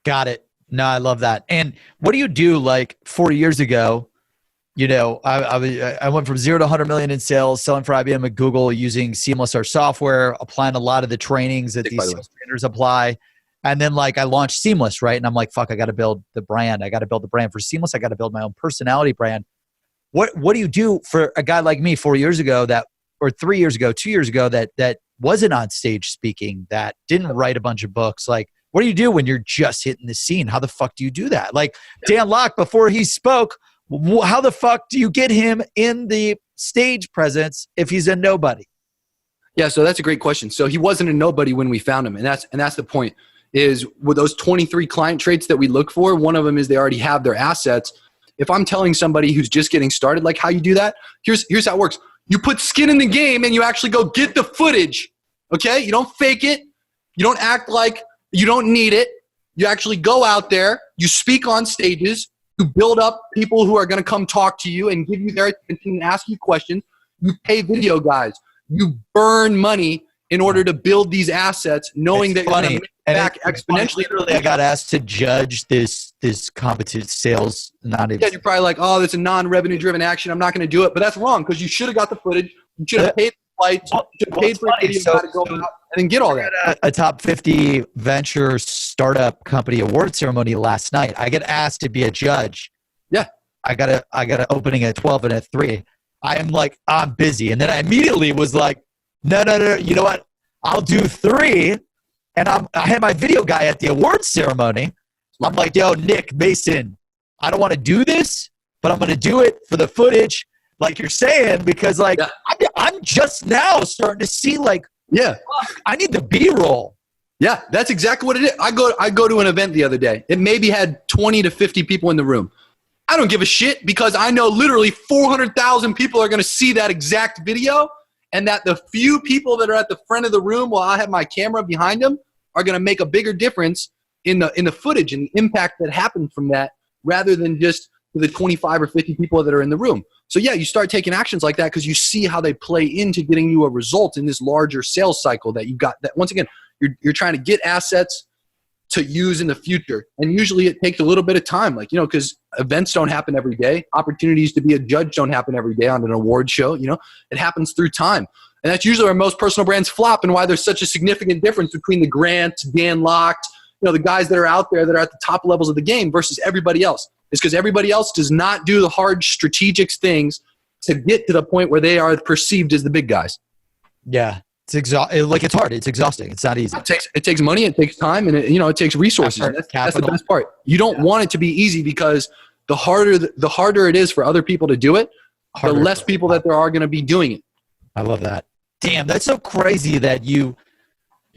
Got it. No, I love that. And what do you do like 4 years ago? You know, I went from 0 to 100 million in sales, selling for IBM and Google using Seamless, our software, applying a lot of the trainings that these sales trainers apply. And then like I launched Seamless, right? And I'm like, fuck, I got to build the brand. I got to build the brand for Seamless. I got to build my own personality brand. What do you do for a guy like me 4 years ago or 3 years ago, 2 years ago that wasn't on stage speaking, that didn't write a bunch of books? Like, what do you do when you're just hitting the scene? How the fuck do you do that? Like Dan Locke, before he spoke, how the fuck do you get him in the stage presence if he's a nobody? Yeah, so that's a great question. So he wasn't a nobody when we found him, and that's the point. is with those 23 client traits that we look for, one of them is they already have their assets. If I'm telling somebody who's just getting started, like how you do that, here's how it works. You put skin in the game and you actually go get the footage, okay? You don't fake it. You don't act like you don't need it. You actually go out there, you speak on stages, you build up people who are going to come talk to you and give you their attention and ask you questions. You pay video guys. You burn money in order to build these assets, knowing that you're going to make it back exponentially. Literally, I got asked to judge this competitive sales. Yeah, you're probably like, oh, that's a non-revenue driven action. I'm not going to do it. But that's wrong because you should have got the footage. You should have paid the flights. You should have paid for a video to go out and then get all that. A top 50 venture startup company award ceremony last night. I get asked to be a judge. Yeah. I got an opening at 12 and at 3. I am like, I'm busy. And then I immediately was like, no. You know what? I'll do 3. And I had my video guy at the awards ceremony. I'm like, yo, Nick Mason, I don't want to do this, but I'm going to do it for the footage, like you're saying, because like I'm just now starting to see like, fuck, I need the B-roll. Yeah, that's exactly what it is. I go to an event the other day. It maybe had 20 to 50 people in the room. I don't give a shit because I know literally 400,000 people are going to see that exact video, and that the few people that are at the front of the room while I have my camera behind them are going to make a bigger difference in the footage and the impact that happened from that, rather than just the 25 or 50 people that are in the room. So yeah, you start taking actions like that because you see how they play into getting you a result in this larger sales cycle that you got. That once again, you're trying to get assets to use in the future. And usually it takes a little bit of time, like, because events don't happen every day. Opportunities to be a judge don't happen every day on an award show. It happens through time. And that's usually where most personal brands flop and why there's such a significant difference between the Grant, Dan Locked, the guys that are out there that are at the top levels of the game versus everybody else. It's because everybody else does not do the hard strategic things to get to the point where they are perceived as the big guys. Yeah. It's hard. It's exhausting. It's not easy. It takes money. It takes time, and it takes resources. That's the best part. You don't want it to be easy because the harder it is for other people to do it, the less people that there are going to be doing it. I love that. Damn, that's so crazy that you're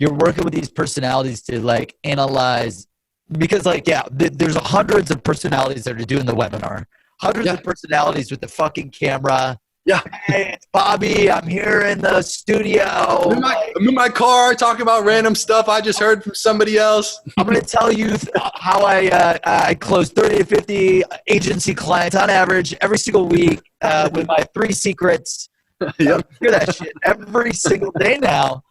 working with these personalities to like analyze, because there's hundreds of personalities that are doing the webinar, hundreds of personalities with the fucking camera. Yeah. Hey, it's Bobby. I'm here in the studio. I'm in my car talking about random stuff I just heard from somebody else. I'm going to tell you how I close 30 to 50 agency clients on average every single week with my 3 secrets. Yep. Hear that shit every single day now.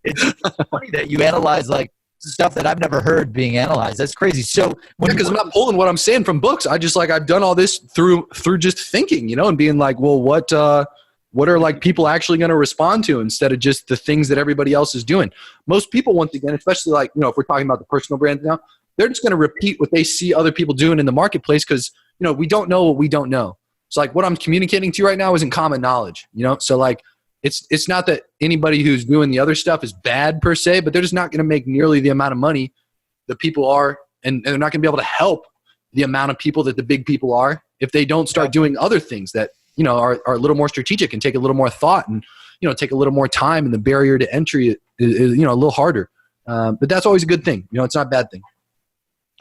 It's funny that you analyze like stuff that I've never heard being analyzed. That's crazy. So because I'm not pulling what I'm saying from books. I just I've done all this through just thinking, and being like, well, what are like people actually going to respond to instead of just the things that everybody else is doing. Most people, once again, especially if we're talking about the personal brands now, they're just going to repeat what they see other people doing in the marketplace because, we don't know what we don't know. So like what I'm communicating to you right now isn't common knowledge, So like, it's not that anybody who's doing the other stuff is bad per se, but they're just not going to make nearly the amount of money that people are, and they're not going to be able to help the amount of people that the big people are if they don't start doing other things that are a little more strategic and take a little more thought and take a little more time, and the barrier to entry is a little harder. But that's always a good thing. It's not a bad thing.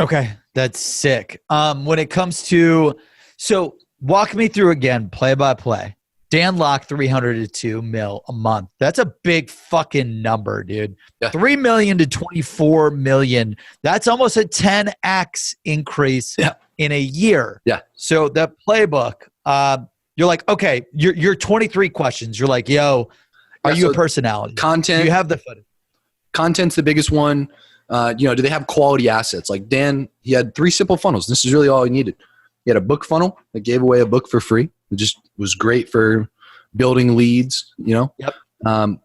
Okay, that's sick. When it comes to walk me through again, play by play. Dan Locke, 300 to 2 mil a month. That's a big fucking number, dude. Yeah. 3 million to 24 million. That's almost a 10x increase in a year. Yeah. So that playbook, you're like, okay, you're 23 questions. You're like, yo, are you a personality? Content. Do you have the footage? Content's the biggest one. Do they have quality assets? Like Dan, he had 3 simple funnels. This is really all he needed. He had a book funnel that gave away a book for free. It just was great for building leads, Yep.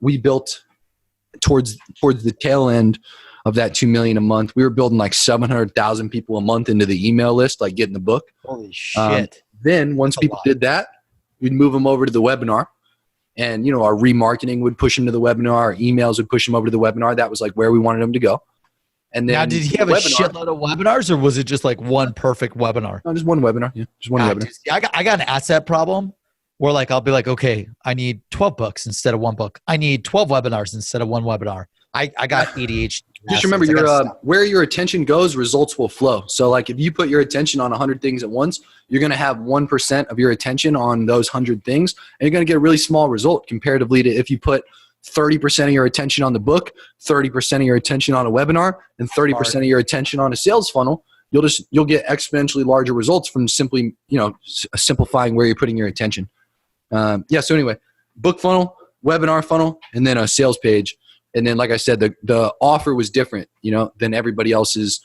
We built towards the tail end of that 2 million a month. We were building like 700,000 people a month into the email list, like getting the book. Holy shit. Then once people did that, we'd move them over to the webinar, and our remarketing would push them to the webinar. Our emails would push them over to the webinar. That was like where we wanted them to go. And then now, did he have a shitload of webinars, or was it just like one perfect webinar? No, just one webinar. Yeah, just one webinar. I got an asset problem where like I'll be like, okay, I need 12 books instead of 1 book. I need 12 webinars instead of 1 webinar. I got ADHD. just remember where your attention goes, results will flow. So like if you put your attention on 100 things at once, you're going to have 1% of your attention on those 100 things, and you're going to get a really small result comparatively to if you put 30% of your attention on the book, 30% of your attention on a webinar, and 30% of your attention on a sales funnel. You'll get exponentially larger results from simply, simplifying where you're putting your attention. So anyway, book funnel, webinar funnel, and then a sales page. And then, like I said, the offer was different, than everybody else's.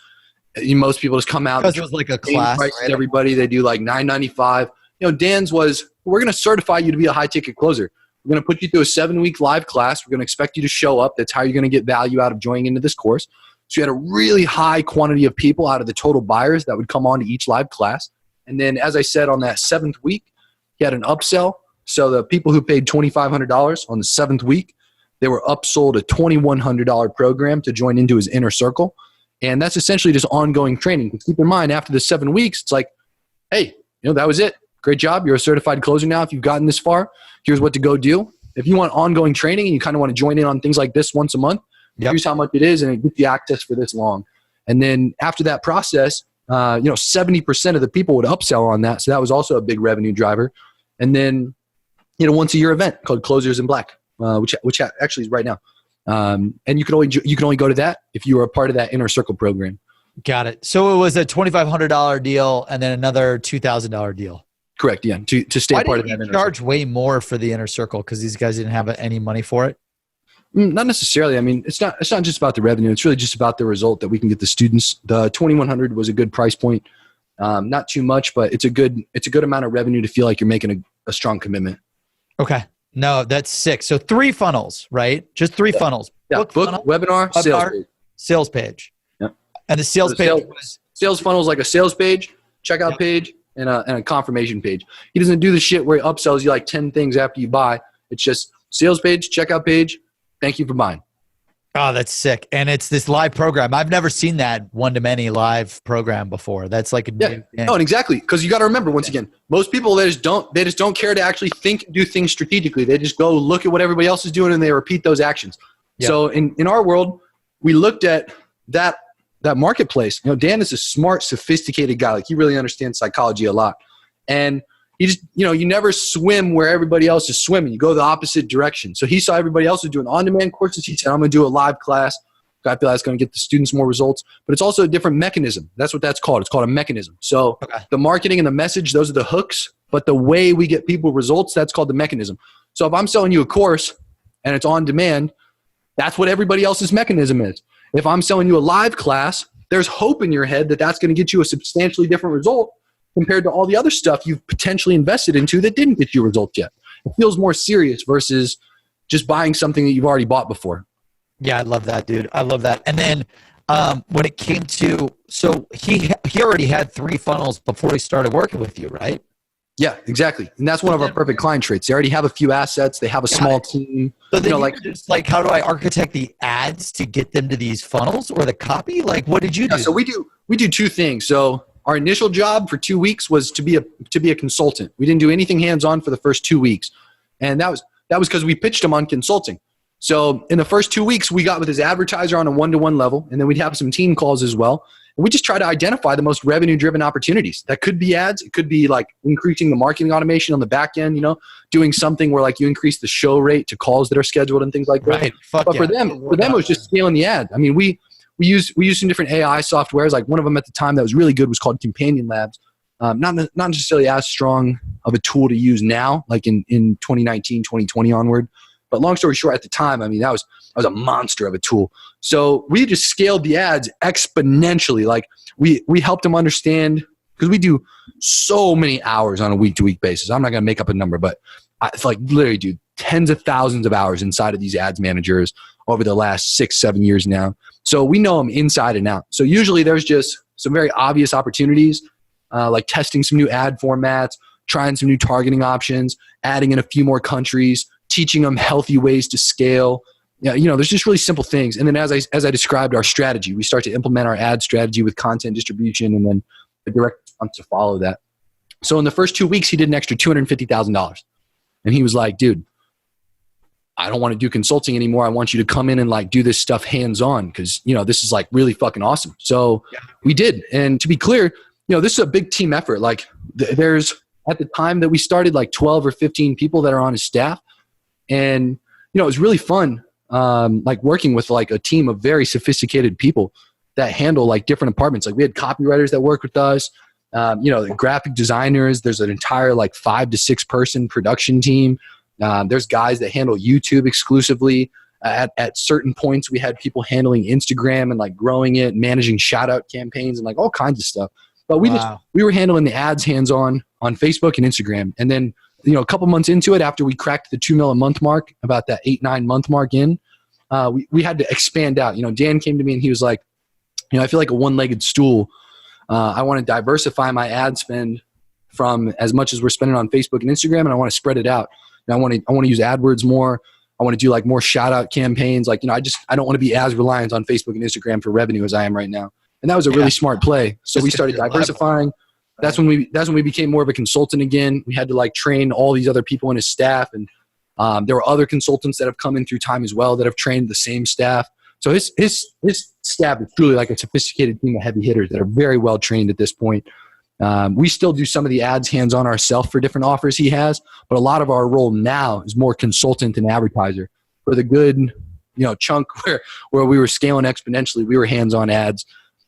Most people just come out because it was like a class, right? Everybody, they do like $9.95. Dan's was, we're going to certify you to be a high ticket closer. We're going to put you through a 7-week live class. We're going to expect you to show up. That's how you're going to get value out of joining into this course. So you had a really high quantity of people out of the total buyers that would come on to each live class. And then, as I said, on that 7th week, he had an upsell. So the people who paid $2,500 on the 7th week, they were upsold a $2,100 program to join into his inner circle. And that's essentially just ongoing training. Because keep in mind, after the 7 weeks, it's like, hey, that was it. Great job. You're a certified closer now. If you've gotten this far, here's what to go do. If you want ongoing training and you kind of want to join in on things like this once a month, here's how much it is, and it gets you access for this long. And then after that process, 70% of the people would upsell on that. So that was also a big revenue driver. And then, once a year event called Closers in Black, which actually is right now. And you can only go to that if you were a part of that inner circle program. Got it. So it was a $2,500 deal and then another $2,000 deal. Correct. Yeah. To stay part of that. Why did you charge way more for the inner circle? Because these guys didn't have any money for it. Not necessarily. I mean, it's not just about the revenue. It's really just about the result that we can get the students. The 2,100 was a good price point. Not too much, but it's a good amount of revenue to feel like you're making a strong commitment. Okay. No, that's sick. So 3 funnels, right? Just 3 funnels. Yeah. Book funnel, webinar, sales page. Yeah. And the sales page was sales funnel is like a sales page, checkout page, and a confirmation page. He doesn't do the shit where he upsells you like 10 things after you buy. It's just sales page, checkout page. Thank you for buying. Oh, that's sick. And it's this live program. I've never seen that one-to-many live program before. That's like a new thing. No, and exactly. Because you got to remember, once again, most people, they just don't care to actually think and do things strategically. They just go look at what everybody else is doing and they repeat those actions. Yeah. So in our world, we looked at that marketplace. Dan is a smart, sophisticated guy. Like, he really understands psychology a lot. And he just, you never swim where everybody else is swimming. You go the opposite direction. So he saw everybody else was doing on-demand courses. He said, I'm going to do a live class. I feel that's going to get the students more results. But it's also a different mechanism. That's what that's called. It's called a mechanism. So the marketing and the message, those are the hooks. But the way we get people results, that's called the mechanism. So if I'm selling you a course and it's on demand, that's what everybody else's mechanism is. If I'm selling you a live class, there's hope in your head that that's going to get you a substantially different result compared to all the other stuff you've potentially invested into that didn't get you results yet. It feels more serious versus just buying something that you've already bought before. Yeah, I love that, dude. I love that. And then when it came to, so he already had 3 funnels before he started working with you, right? Yeah, exactly. And that's one of our perfect client traits. They already have a few assets. They have a small team. So just like, how do I architect the ads to get them to these funnels, or the copy? Like, what did you do? So we do 2 things. So our initial job for 2 weeks was to be a consultant. We didn't do anything hands-on for the first 2 weeks. And that was because we pitched him on consulting. So in the first 2 weeks, we got with his advertiser on a 1-to-1 level, and then we'd have some team calls as well. And we just try to identify the most revenue-driven opportunities. That could be ads. It could be like increasing the marketing automation on the back end, doing something where like you increase the show rate to calls that are scheduled and things like that. Right. But for them, it was just scaling the ad. I mean, we use some different AI softwares. Like, one of them at the time that was really good was called Companion Labs. Not necessarily as strong of a tool to use now, like in 2019, 2020 onward. But long story short, at the time, I mean, that was a monster of a tool. So we just scaled the ads exponentially. Like, we helped them understand, because we do so many hours on a week-to-week basis. I'm not going to make up a number, but it's like literally, dude, tens of thousands of hours inside of these ads managers over the last 6-7 years now. So we know them inside and out. So usually there's just some very obvious opportunities, like testing some new ad formats, trying some new targeting options, adding in a few more countries, teaching them healthy ways to scale. There's just really simple things. And then as I described our strategy, we start to implement our ad strategy with content distribution and then a direct response to follow that. So in the first 2 weeks, he did an extra $250,000. And he was like, dude, I don't want to do consulting anymore. I want you to come in and like do this stuff hands-on because, you know, this is like really fucking awesome. So we did. And to be clear, you know, this is a big team effort. Like there's at the time that we started like 12 or 15 people that are on his staff. And, you know, it was really fun. Like working with like a team of very sophisticated people that handle like different departments. Like we had copywriters that work with us, you know, the graphic designers. There's an entire like 5 to 6 person production team. There's guys that handle YouTube exclusively. At certain points, we had people handling Instagram and like growing it, managing shout out campaigns and like all kinds of stuff. But we were handling the ads hands-on on Facebook and Instagram. And then, you know, a couple months into it, after we cracked the 2 mil a month mark, about that 8-9 month mark in, we had to expand out. You know, Dan came to me and he was like, you know, I feel like a one-legged stool. I want to diversify my ad spend from as much as we're spending on Facebook and Instagram, and I want to spread it out. And I want to use AdWords more. I want to do like more shout out campaigns. Like, you know, I don't want to be as reliant on Facebook and Instagram for revenue as I am right now. And that was a really smart play. So we started diversifying. That's when we became more of a consultant again. We had to like train all these other people in his staff. And there were other consultants that have come in through time as well that have trained the same staff. So his staff is truly like a sophisticated team of heavy hitters that are very well trained at this point. We still do some of the ads hands-on ourselves for different offers he has, but a lot of our role now is more consultant and advertiser. For the good, you know, chunk where we were scaling exponentially, we were hands-on ads,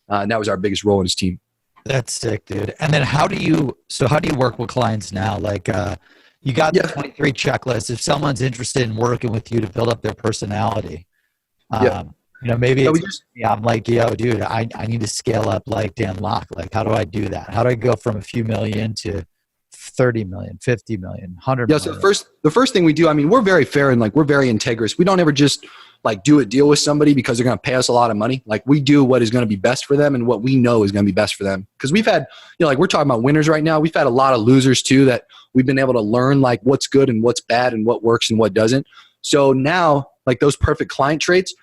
and that was our biggest role in his team. That's sick, dude. And then how do you work with clients now? Like, you got the 23 checklist. If someone's interested in working with you to build up their personality, you know, maybe I'm like, yo, dude, I need to scale up like Dan Locke. Like, how do I do that? How do I go from a few million to 30 million, 50 million, 100 million? So the first thing we do, I mean, we're very fair and like we're very integrous. We don't ever just like do a deal with somebody because they're going to pay us a lot of money. Like we do what is going to be best for them and what we know is going to be best for them. Because we've had, you know, like we're talking about winners right now. We've had a lot of losers too that we've been able to learn like what's good and what's bad and what works and what doesn't. So now like those perfect client traits,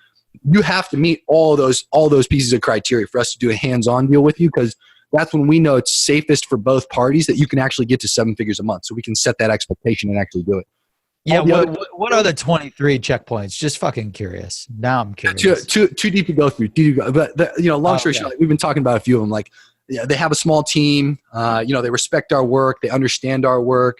you have to meet all those pieces of criteria for us to do a hands-on deal with you, because that's when we know it's safest for both parties that you can actually get to 7 figures a month. So we can set that expectation and actually do it. Yeah. What are the 23 checkpoints? Just fucking curious. Now I'm curious. Too deep to go through. But you know, long story short, like, we've been talking about a few of them. Like, yeah, they have a small team. You know, they respect our work. They understand our work.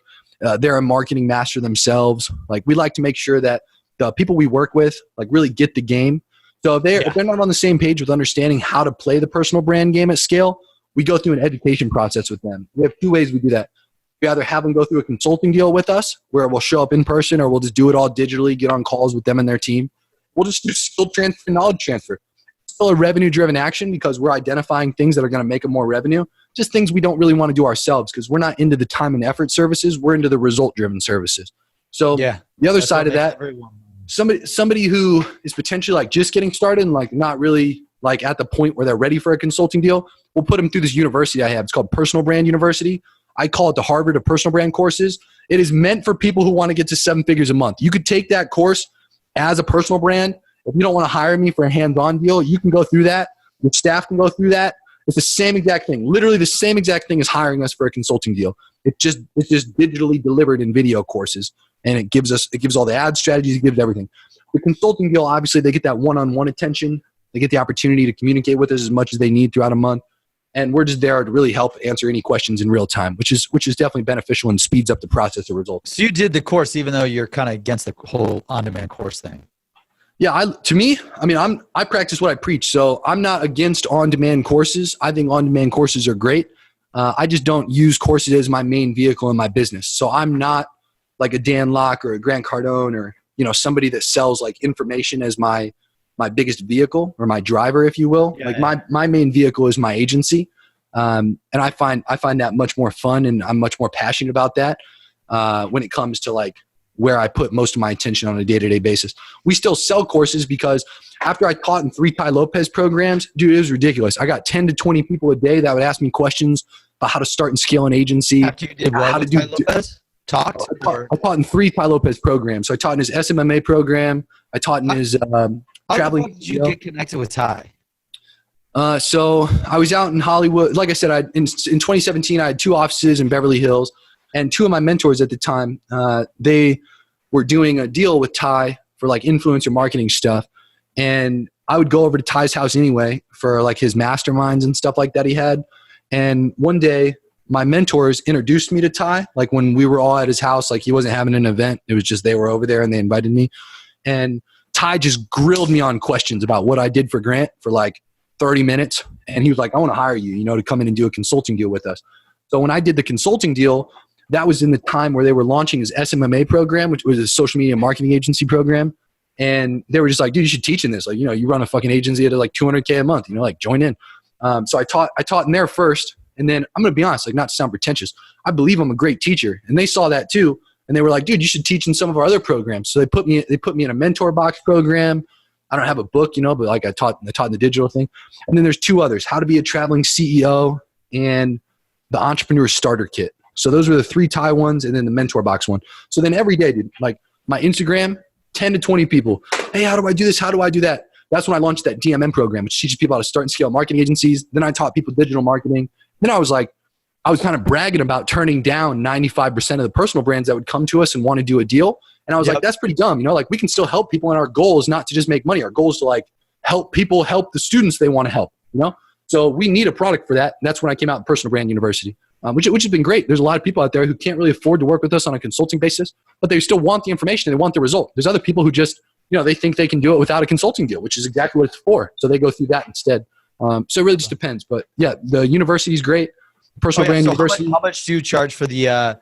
They're a marketing master themselves. Like, we like to make sure that the people we work with like really get the game. So if they're not on the same page with understanding how to play the personal brand game at scale, we go through an education process with them. We have 2 ways we do that. We either have them go through a consulting deal with us where we'll show up in person, or we'll just do it all digitally, get on calls with them and their team. We'll just do skill transfer, knowledge transfer. It's still a revenue-driven action because we're identifying things that are going to make them more revenue, just things we don't really want to do ourselves because we're not into the time and effort services. We're into the result-driven services. So the other side of that, somebody who is potentially like just getting started and like not really like at the point where they're ready for a consulting deal, we'll put them through this university I have. It's called Personal Brand University. I call it the Harvard of personal brand courses. It is meant for people who want to get to 7 figures a month. You could take that course as a personal brand. If you don't want to hire me for a hands-on deal, you can go through that. Your staff can go through that. It's the same exact thing. Literally the same exact thing as hiring us for a consulting deal. It's just digitally delivered in video courses. And it gives all the ad strategies, it gives everything. The consulting deal, obviously, they get that one-on-one attention. They get the opportunity to communicate with us as much as they need throughout a month. And we're just there to really help answer any questions in real time, which is definitely beneficial and speeds up the process of results. So you did the course even though you're kind of against the whole on-demand course thing. Yeah, I practice what I preach. So I'm not against on-demand courses. I think on-demand courses are great. I just don't use courses as my main vehicle in my business. So I'm not like a Dan Locke or a Grant Cardone or, you know, somebody that sells like information as my biggest vehicle or my driver, if you will. My main vehicle is my agency. And I find that much more fun, and I'm much more passionate about that when it comes to like where I put most of my attention on a day-to-day basis. We still sell courses because after I taught in 3 Tai Lopez programs, dude, it was ridiculous. I got 10 to 20 people a day that would ask me questions about how to start and scale an agency. After you did how to do Tai Lopez? I taught in 3 Tai Lopez programs. So I taught in his SMMA program. I taught in his traveling. How did you get connected with Tai? So I was out in Hollywood. Like I said, in 2017, I had 2 offices in Beverly Hills, and 2 of my mentors at the time, they were doing a deal with Ty for like influencer marketing stuff. And I would go over to Ty's house anyway for like his masterminds and stuff like that he had. And one day my mentors introduced me to Ty, like when we were all at his house, like he wasn't having an event. It was just, they were over there and they invited me. And Ty just grilled me on questions about what I did for Grant for like 30 minutes. And he was like, I want to hire you, to come in and do a consulting deal with us. So when I did the consulting deal, that was in the time where they were launching his SMMA program, which was a social media marketing agency program. And they were just like, dude, you should teach in this. Like, you run a fucking agency at like $200K a month, like join in. So I taught in there first. And then I'm going to be honest, like not to sound pretentious, I believe I'm a great teacher. And they saw that too. And they were like, dude, you should teach in some of our other programs. So they put me in a mentor box program. I don't have a book, but like I taught in the digital thing. And then there's two others, how to be a traveling CEO and the entrepreneur starter kit. So those were the 3 Ty ones and then the mentor box one. So then every day, dude, like my Instagram, 10 to 20 people. Hey, how do I do this? How do I do that? That's when I launched that DMM program, which teaches people how to start and scale marketing agencies. Then I taught people digital marketing. Then I was kind of bragging about turning down 95% of the personal brands that would come to us and want to do a deal. And I was like, that's pretty dumb. Like we can still help people, and our goal is not to just make money. Our goal is to like help people help the students they want to help, So we need a product for that. And that's when I came out in Personal Brand University, which has been great. There's a lot of people out there who can't really afford to work with us on a consulting basis, but they still want the information and they want the result. There's other people who just, they think they can do it without a consulting deal, which is exactly what it's for. So they go through that instead. So it really just depends. But yeah, the university is great. Personal Brand University. How much do you charge for the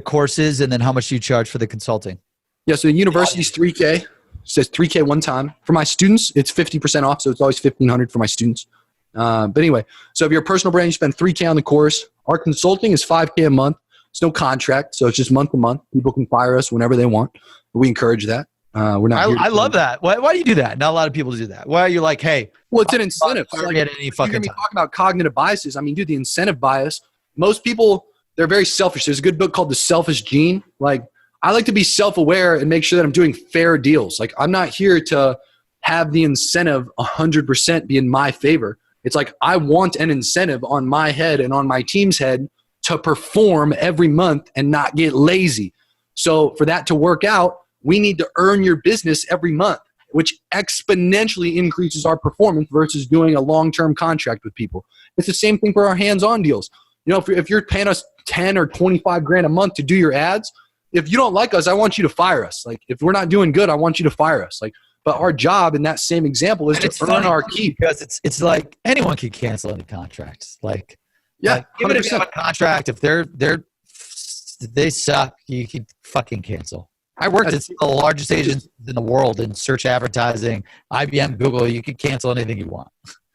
courses, and then how much do you charge for the consulting? Yeah, so the university is $3K. It says $3K one time. For my students, it's 50% off, so it's always $1,500 for my students. But anyway, so if you're a personal brand, you spend $3K on the course. Our consulting is $5K a month. It's no contract, so it's just month to month. People can fire us whenever they want. We encourage that. We're not. I love that. Why do you do that? Not a lot of people do that. Why are you like, hey? Well, it's an incentive. Fire like, me at any fucking you're time. talking about cognitive biases. I mean, dude, the incentive bias. Most people, they're very selfish. There's a good book called The Selfish Gene. Like, I like to be self-aware and make sure that I'm doing fair deals. Like, I'm not here to have the incentive 100% be in my favor. It's like I want an incentive on my head and on my team's head to perform every month and not get lazy. So for that to work out, we need to earn your business every month, which exponentially increases our performance versus doing a long-term contract with people. It's the same thing for our hands-on deals. If you're paying us 10 or 25 grand a month to do your ads, if you don't like us, I want you to fire us. Like, if we're not doing good, I want you to fire us. Like, but our job in that same example is to earn our keep. Because it's like anyone can cancel any contracts. Like, yeah, even if you have a contract, if they suck, you can fucking cancel. I worked at the largest agencies in the world in search advertising, IBM, Google. You can cancel anything you want.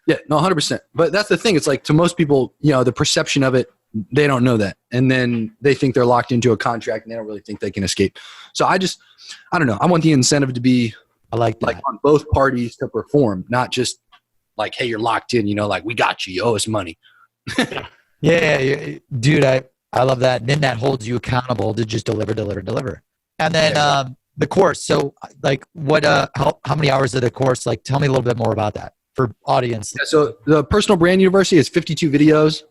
Yeah, no, 100%. But that's the thing. It's like, to most people, the perception of it, they don't know that. And then they think they're locked into a contract and they don't really think they can escape. So I don't know. I want the incentive to be like on both parties to perform, not just like, hey, you're locked in, like, we got you, you owe us money. Yeah, dude, I love that. And then that holds you accountable to just deliver. And then the course. So like what, how many hours of the course? Like, tell me a little bit more about that for audience. Yeah, so the Personal Brand University is 52 videos.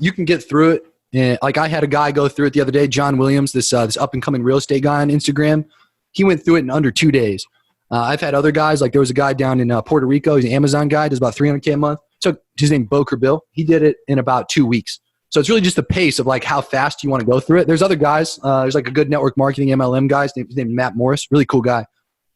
You can get through it. And like, I had a guy go through it the other day, John Williams, this up and coming real estate guy on Instagram. He went through it in under 2 days. I've had other guys, like there was a guy down in Puerto Rico. He's an Amazon guy, does about $300K a month. Took his name, Boker Bill. He did it in about 2 weeks. So it's really just the pace of like how fast you want to go through it. There's other guys. There's like a good network marketing MLM guy. His name is Matt Morris. Really cool guy.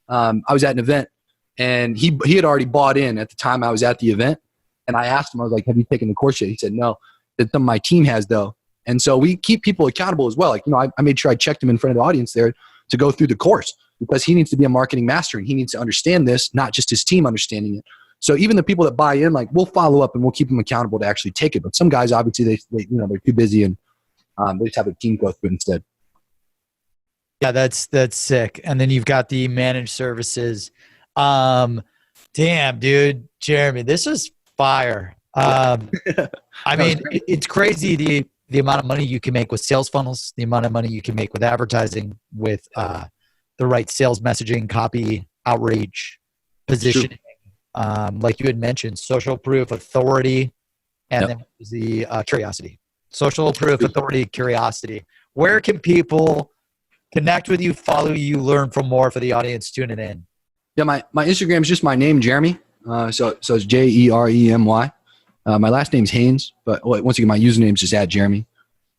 I was at an event and he had already bought in at the time I was at the event. And I asked him, I was like, have you taken the course yet? He said, no. That my team has though. And so we keep people accountable as well. Like, I made sure I checked him in front of the audience there to go through the course because he needs to be a marketing master and he needs to understand this, not just his team understanding it. So even the people that buy in, like, we'll follow up and we'll keep them accountable to actually take it. But some guys, obviously, they're too busy and they just have a team go through it instead. Yeah, that's sick. And then you've got the managed services. Damn, dude, Jeremy, this is fire. I mean, it's crazy the amount of money you can make with sales funnels, the amount of money you can make with advertising, with the right sales messaging, copy, outreach, positioning. Like you had mentioned, social proof, authority, and then the curiosity. Social proof, authority, curiosity. Where can people connect with you, follow you, learn from more for the audience tuning in? Yeah, my Instagram is just my name, Jeremy. So it's Jeremy. My last name's Haynes, but once again, my username is just @Jeremy.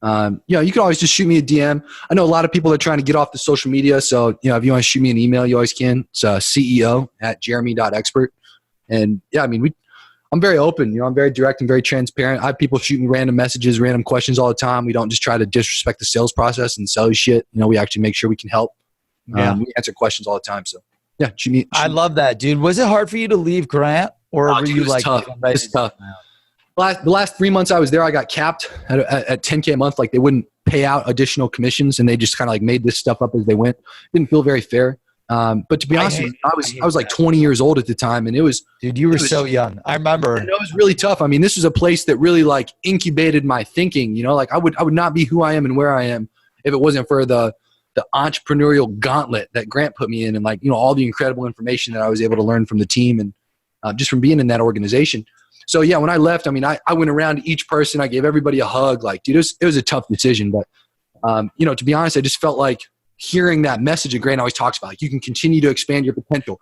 You can always just shoot me a DM. I know a lot of people are trying to get off the social media, so if you want to shoot me an email, you always can. It's CEO@jeremy.expert. And yeah, I mean, I'm very open. I'm very direct and very transparent. I have people shoot me random messages, random questions all the time. We don't just try to disrespect the sales process and sell you shit. We actually make sure we can help. Yeah. We answer questions all the time. So yeah, shoot me. I love that, dude. Was it hard for you to leave Grant, or were you like tough? It's tough. The last 3 months I was there, I got capped at $10K a month. Like they wouldn't pay out additional commissions, and they just kind of like made this stuff up as they went. Didn't feel very fair. But to be honest, I was like 20 years old at the time, and it was. Dude, you were so young. I remember. It was really tough. I mean, this was a place that really like incubated my thinking. Like I would not be who I am and where I am if it wasn't for the entrepreneurial gauntlet that Grant put me in, and like all the incredible information that I was able to learn from the team and just from being in that organization. So yeah, when I left, I mean, I went around to each person. I gave everybody a hug. Like, dude, it was a tough decision, but to be honest, I just felt like hearing that message that Grant always talks about. Like, you can continue to expand your potential.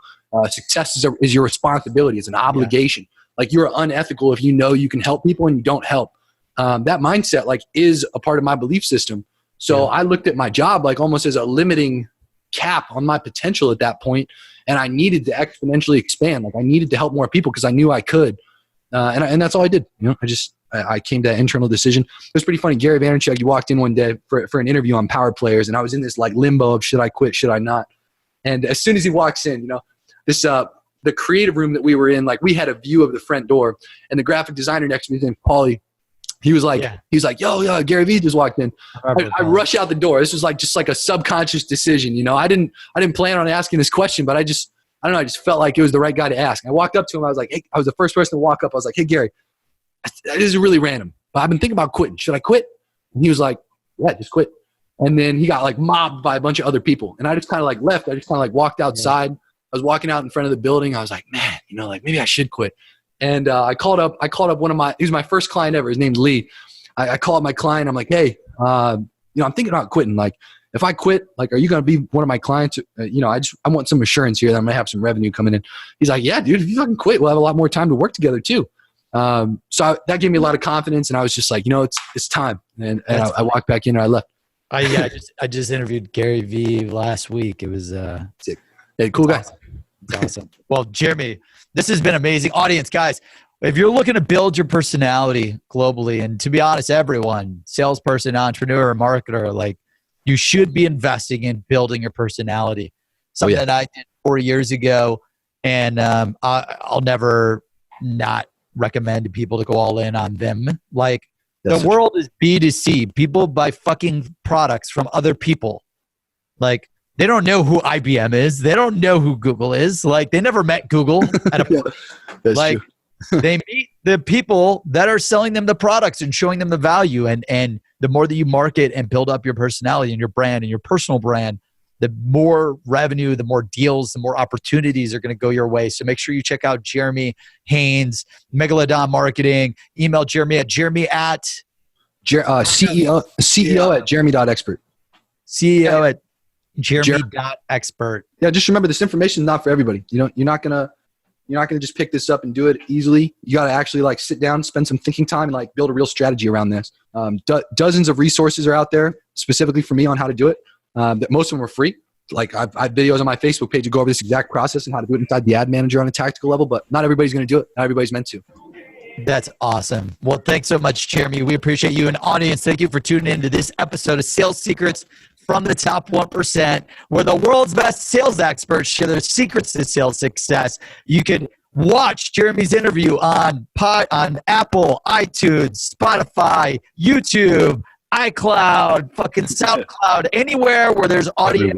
Success is your responsibility. It's an obligation. Yeah. Like, you're unethical if you can help people and you don't help. That mindset like is a part of my belief system. So I looked at my job like almost as a limiting cap on my potential at that point, and I needed to exponentially expand. Like, I needed to help more people because I knew I could. And that's all I did. I came to that internal decision. It was pretty funny. Gary Vaynerchuk, he walked in one day for an interview on Power Players, and I was in this like limbo of should I quit, should I not? And as soon as he walks in, the creative room that we were in, like we had a view of the front door, and the graphic designer next to me, his name's Paulie. He was like, yo, Gary Vee just walked in. I rush out the door. This was like just like a subconscious decision. I didn't plan on asking this question, but I just felt like it was the right guy to ask. I walked up to him. I was like, hey, I was the first person to walk up. I was like, hey, Gary, this is really random, but I've been thinking about quitting. Should I quit? And he was like, yeah, just quit. And then he got like mobbed by a bunch of other people. And I just kind of like left. I just kind of like walked outside. I was walking out in front of the building. I was like, man, like maybe I should quit. And I called up he was my first client ever. His name's Lee. I called my client. I'm like, hey, I'm thinking about quitting. Like, if I quit, like, are you going to be one of my clients? I want some assurance here that I'm going to have some revenue coming in. He's like, yeah, dude, if you fucking quit, we'll have a lot more time to work together too. That gave me a lot of confidence, and I was just like, it's time. And I walked back in and I left. I just interviewed Gary Vee last week. It was sick. Hey, cool guy. Awesome. It's awesome. Well, Jeremy, this has been amazing. Audience, guys, if you're looking to build your personality globally, and to be honest, everyone, salesperson, entrepreneur, marketer, like, you should be investing in building your personality. Something that I did 4 years ago, and I'll never not recommend to people to go all in on them. Like, the world is B2C. People buy fucking products from other people. Like, they don't know who IBM is. They don't know who Google is. Like, they never met Google at a point. Like, they meet the people that are selling them the products and showing them the value. And the more that you market and build up your personality and your brand and your personal brand, the more revenue, the more deals, the more opportunities are going to go your way. So make sure you check out Jeremy Haynes, Megalodon Marketing. Email Jeremy at CEO at jeremy.expert. CEO at jeremy.expert. Yeah, just remember, this information is not for everybody. You're not gonna just pick this up and do it easily. You got to actually like sit down, spend some thinking time, and like build a real strategy around this. Dozens of resources are out there specifically for me on how to do it. That most of them are free. Like, I have videos on my Facebook page to go over this exact process and how to do it inside the ad manager on a tactical level, but not everybody's going to do it. Not everybody's meant to. That's awesome. Well, thanks so much, Jeremy. We appreciate you. And audience, thank you for tuning into this episode of Sales Secrets from the Top 1%, where the world's best sales experts share their secrets to sales success. You can watch Jeremy's interview on Apple, iTunes, Spotify, YouTube, iCloud, fucking SoundCloud, anywhere where there's audio,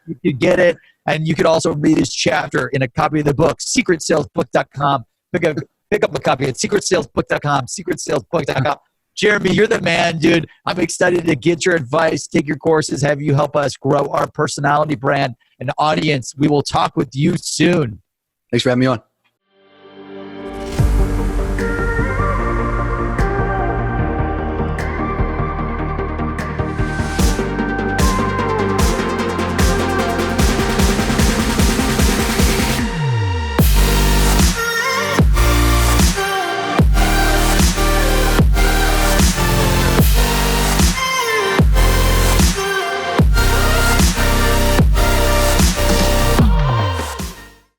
you can get it. And you could also read his chapter in a copy of the book, secretsalesbook.com. Pick up a copy at secretsalesbook.com, secretsalesbook.com. Jeremy, you're the man, dude. I'm excited to get your advice, take your courses, have you help us grow our personality brand and audience. We will talk with you soon. Thanks for having me on.